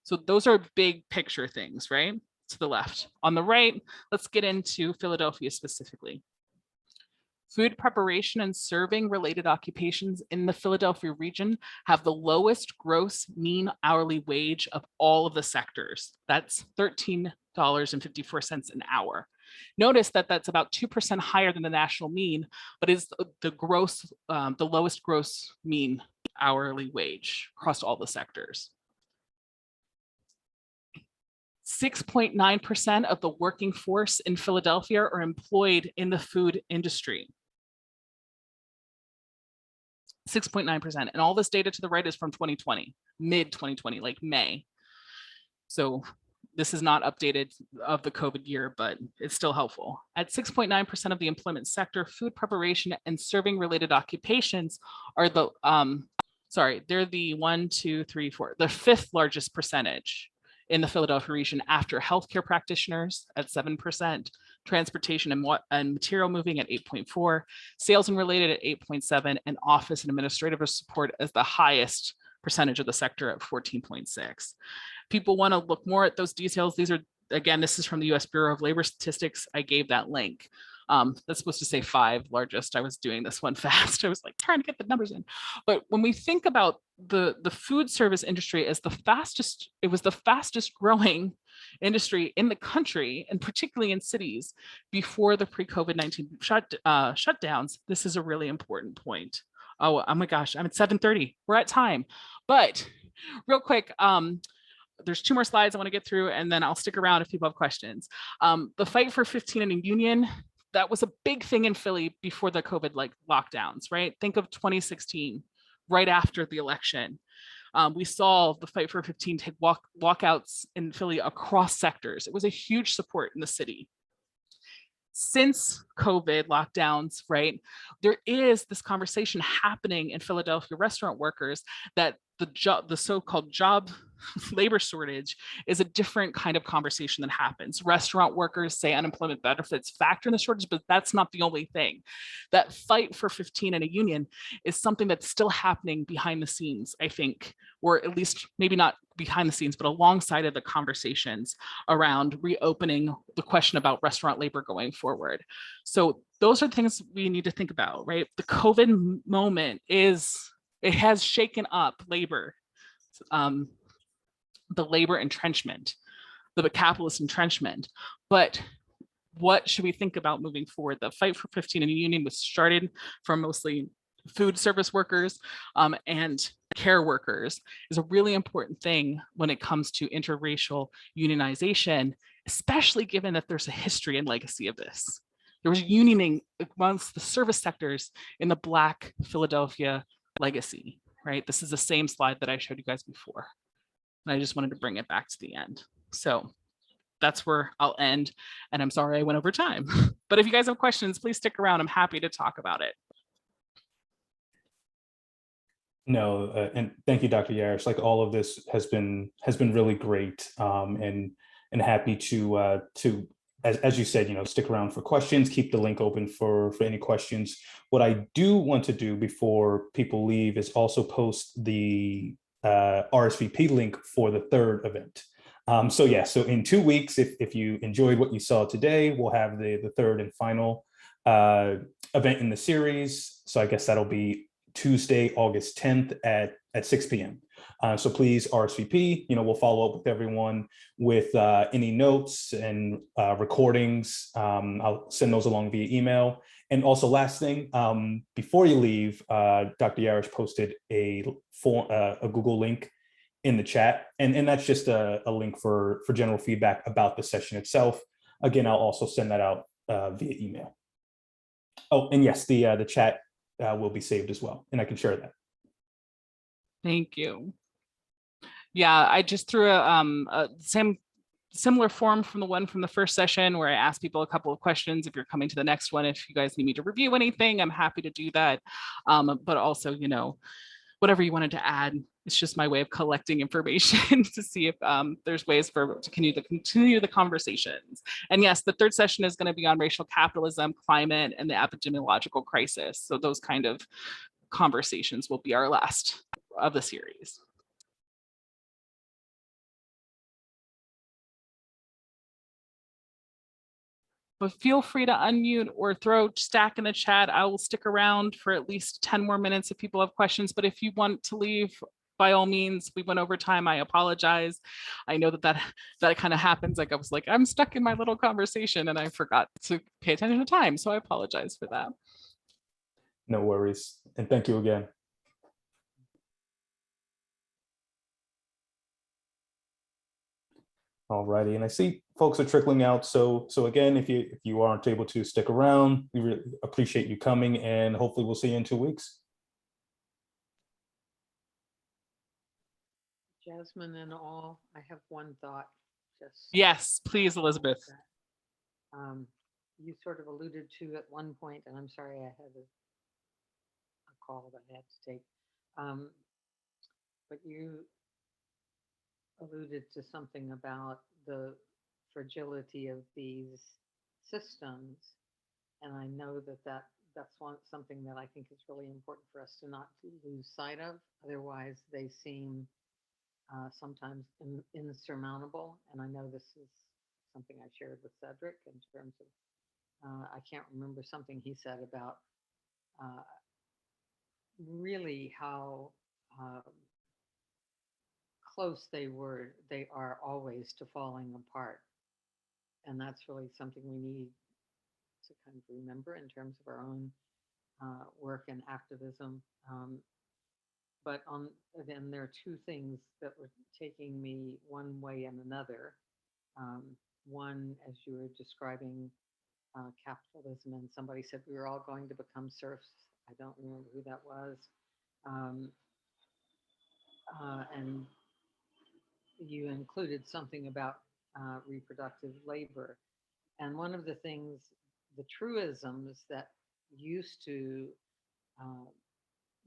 So those are big picture things, right? To the left. On the right, let's get into Philadelphia specifically. Food preparation and serving related occupations in the Philadelphia region have the lowest gross mean hourly wage of all of the sectors. That's $13.54 an hour. Notice that that's about 2% higher than the national mean, but is the lowest gross mean hourly wage across all the sectors. 6.9% of the working force in Philadelphia are employed in the food industry. 6.9%. And all this data to the right is from 2020, mid 2020, like May. So this is not updated of the COVID year, but it's still helpful. At 6.9% of the employment sector, food preparation and serving related occupations are the, they're the 1, 2, 3, 4, the 5th largest percentage in the Philadelphia region after healthcare practitioners at 7%, transportation and material moving at 8.4, sales and related at 8.7, and office and administrative support as the highest percentage of the sector at 14.6. People want to look more at those details. These are, again, this is from the US Bureau of Labor Statistics. I gave that link. That's supposed to say 5 largest. I was doing this one fast. I was like trying to get the numbers in. But when we think about the food service industry as the fastest, it was the fastest growing industry in the country, and particularly in cities before the pre-COVID-19 shutdowns. This is a really important point. Oh my gosh, I'm at 7:30. We're at time. But real quick, there's 2 more slides I want to get through, and then I'll stick around if people have questions. The fight for 15 in a union, that was a big thing in Philly before the COVID lockdowns, right? Think of 2016, right after the election. We saw the fight for 15 take walkouts in Philly across sectors. It was a huge support in the city. Since COVID lockdowns, right, there is this conversation happening in Philadelphia restaurant workers that the so-called job labor shortage is a different kind of conversation that happens. Restaurant workers say unemployment benefits factor in the shortage, but that's not the only thing. That fight for 15 in a union is something that's still happening behind the scenes, I think, or at least maybe not behind the scenes, but alongside of the conversations around reopening the question about restaurant labor going forward. So those are things we need to think about, right? The COVID moment it has shaken up labor, the labor entrenchment, the capitalist entrenchment. But what should we think about moving forward? The fight for 15 in a union was started from mostly food service workers and care workers, is a really important thing when it comes to interracial unionization, especially given that there's a history and legacy of this. There was unioning amongst the service sectors in the Black Philadelphia legacy, right? This is the same slide that I showed you guys before. And I just wanted to bring it back to the end. So that's where I'll end. And I'm sorry I went over time. But if you guys have questions, please stick around. I'm happy to talk about it. No, and thank you, Dr. Yarish. Like, all of this has been really great, and happy to as you said, stick around for questions. Keep the link open for any questions. What I do want to do before people leave is also post the RSVP link for the 3rd event. So in 2 weeks, if you enjoyed what you saw today, we'll have the 3rd and final event in the series. So I guess that'll be Tuesday, August 10th at 6 p.m. So please RSVP. We'll follow up with everyone with any notes and recordings. I'll send those along via email. And also, last thing, before you leave, Dr. Yarish posted a Google link in the chat, and that's just a link for general feedback about the session itself. Again, I'll also send that out via email. Oh, and yes, the chat will be saved as well, and I can share that. Thank you. Yeah, I just threw a similar form from the one from the first session where I asked people a couple of questions. If you're coming to the next one, if you guys need me to review anything, I'm happy to do that. But also, whatever you wanted to add, it's just my way of collecting information to see if there's ways to continue the conversations. And yes, the 3rd session is going to be on racial capitalism, climate, and the epidemiological crisis. So those kind of conversations will be our last of the series. But feel free to unmute or throw stack in the chat. I will stick around for at least 10 more minutes if people have questions. But if you want to leave, by all means, we went over time. I apologize. I know that kind of happens. Like, I was like, I'm stuck in my little conversation and I forgot to pay attention to time. So I apologize for that. No worries. And thank you again. All righty, and I see folks are trickling out. So again, if you aren't able to stick around, we really appreciate you coming, and hopefully we'll see you in 2 weeks. Jasmine and all, I have one thought. Just Yes, please, Elizabeth. you sort of alluded to at one point, and I'm sorry I had a call that I had to take. But you alluded to something about the fragility of these systems, and I know that's something that I think is really important for us to not lose sight of. Otherwise, they seem sometimes insurmountable. And I know this is something I shared with Cedric in terms of I can't remember something he said about really how close they are always to falling apart. And that's really something we need to kind of remember in terms of our own work and activism. But then there are two things that were taking me one way and another. One, as you were describing capitalism, and somebody said we were all going to become serfs. I don't remember who that was. And you included something about reproductive labor. And one of the things, the truisms that we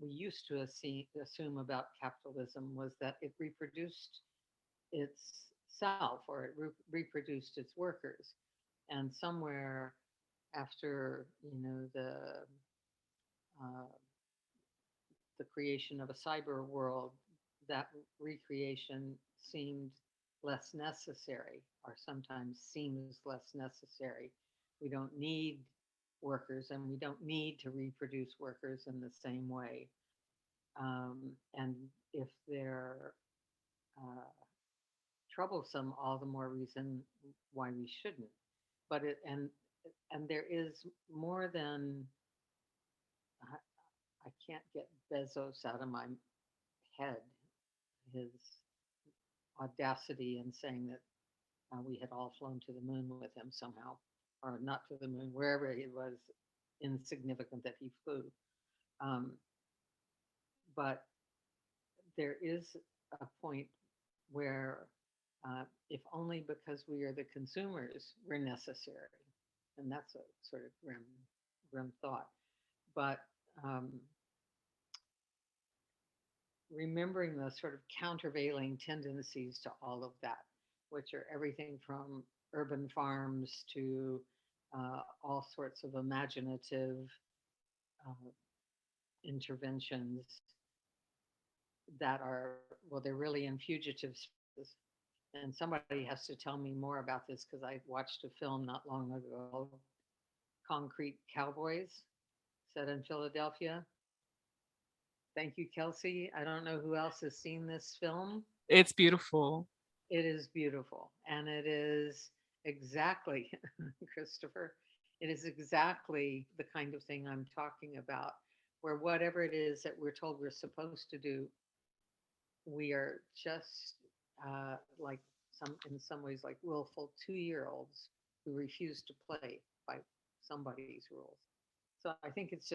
used to assume about capitalism was that it reproduced itself, or it reproduced its workers. And somewhere after, the creation of a cyber world, that recreation seemed less necessary, or sometimes seems less necessary. We don't need workers, and we don't need to reproduce workers in the same way. And if they're troublesome, all the more reason why we shouldn't. But and there is more than I can't get Bezos out of my head. His audacity in saying that we had all flown to the moon with him somehow, or not to the moon, wherever it was insignificant that he flew. But there is a point where, if only because we are the consumers, we're necessary. And that's a sort of grim thought. But remembering the sort of countervailing tendencies to all of that, which are everything from urban farms to all sorts of imaginative interventions that are, well, they're really in fugitive spaces. And somebody has to tell me more about this, because I watched a film not long ago, Concrete Cowboys, set in Philadelphia. Thank you, Kelsey. I don't know who else has seen this film. It's beautiful. It is beautiful. And it is exactly, Christopher, it is exactly the kind of thing I'm talking about, where whatever it is that we're told we're supposed to do, we are just like in some ways like willful 2-year-olds who refuse to play by somebody's rules. So I think it's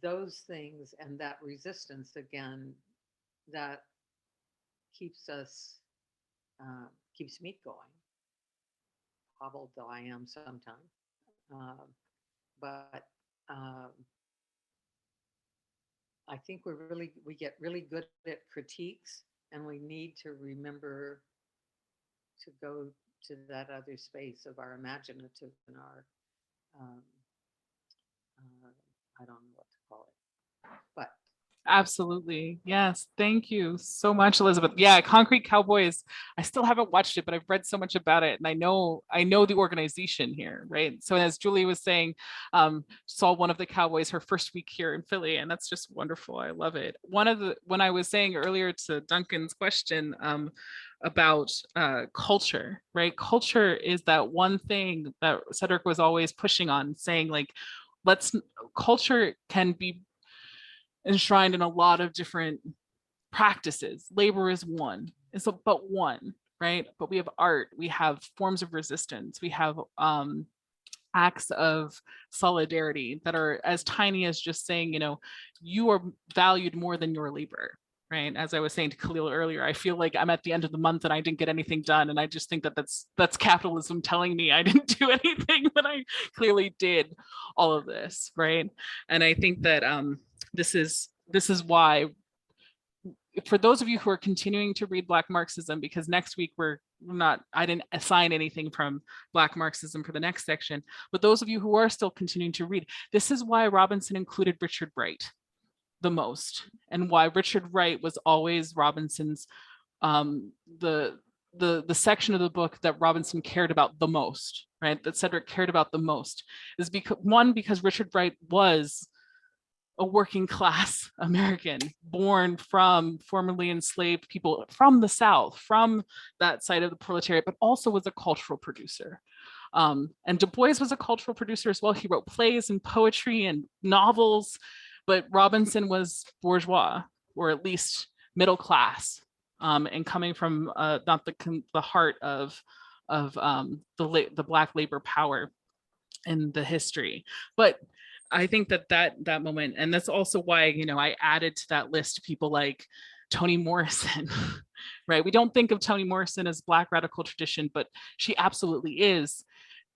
those things and that resistance again that keeps me going. Hobbled though I am sometimes, but I think we get really good at critiques, and we need to remember to go to that other space of our imaginative and our I don't know what to call it, but Absolutely. Yes. Thank you so much, Elizabeth. Yeah, Concrete Cowboys. I still haven't watched it, but I've read so much about it, and I know the organization here, right? So as Julie was saying, saw one of the Cowboys her first week here in Philly, and that's just wonderful. I love it. When I was saying earlier to Duncan's question about culture, right? Culture is that one thing that Cedric was always pushing on, saying like, culture can be enshrined in a lot of different practices. Labor is one, but one. right? But we have art, we have forms of resistance, we have acts of solidarity that are as tiny as just saying, you know, you are valued more than your labor, right? As I was saying to Khalil earlier, I feel like I'm at the end of the month and I didn't get anything done. And I just think that that's capitalism telling me I didn't do anything, but I clearly did all of this, right? And I think that this is why, for those of you who are continuing to read Black Marxism, because next week I didn't assign anything from Black Marxism for the next section, but those of you who are still continuing to read, this is why Robinson included Richard Wright the most, and why Richard Wright was always Robinson's, the section of the book that Robinson cared about the most, right? That Cedric cared about the most is because Richard Wright was a working class American born from formerly enslaved people from the South, from that side of the proletariat, but also was a cultural producer. And Du Bois was a cultural producer as well. He wrote plays and poetry and novels, but Robinson was bourgeois, or at least middle class, and coming from not the heart of the Black labor power in the history. But I think that moment, and that's also why, you know, I added to that list people like Toni Morrison, right? We don't think of Toni Morrison as Black radical tradition, but she absolutely is,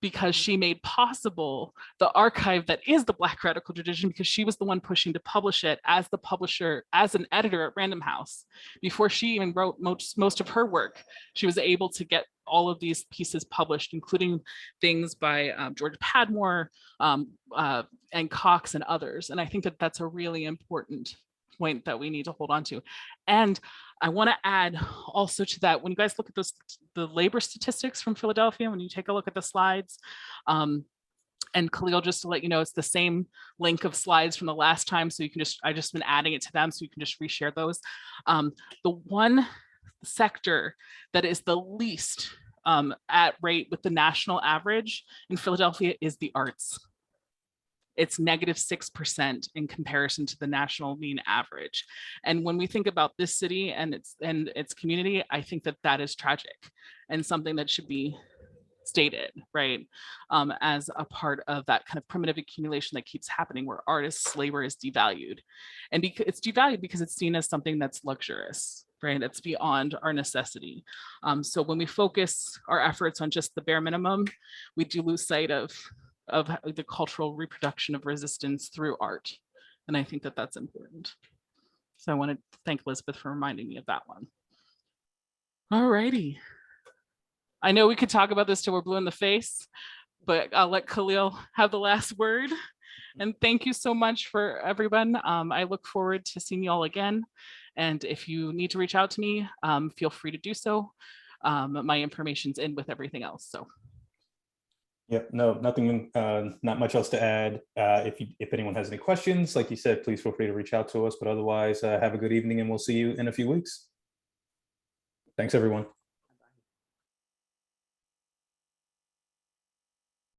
because she made possible the archive that is the Black radical tradition, because she was the one pushing to publish it as the publisher, as an editor at Random House. Before she even wrote most of her work, she was able to get all of these pieces published, including things by George Padmore and Cox and others. And I think that that's a really important point that we need to hold on to. And I want to add also to that, when you guys look at the labor statistics from Philadelphia, when you take a look at the slides, and Khalil, just to let you know, it's the same link of slides from the last time. So you can I just been adding it to them, so you can just reshare those. The one sector that is the least at rate with the national average in Philadelphia is the arts. It's -6% in comparison to the national mean average. And when we think about this city and its community, I think that is tragic and something that should be stated, right? As a part of that kind of primitive accumulation that keeps happening, where artists' labor is devalued. And it's devalued because it's seen as something that's luxurious, right? It's beyond our necessity. So when we focus our efforts on just the bare minimum, we do lose sight of the cultural reproduction of resistance through art. And I think that that's important. So I want to thank Elizabeth for reminding me of that one. All righty. I know we could talk about this till we're blue in the face, but I'll let Khalil have the last word. And thank you so much for everyone. I look forward to seeing you all again. And if you need to reach out to me, feel free to do so. My information's in with everything else, so. Yep, no, nothing, not much else to add. If anyone has any questions, like you said, please feel free to reach out to us. But otherwise, have a good evening, and we'll see you in a few weeks. Thanks, everyone.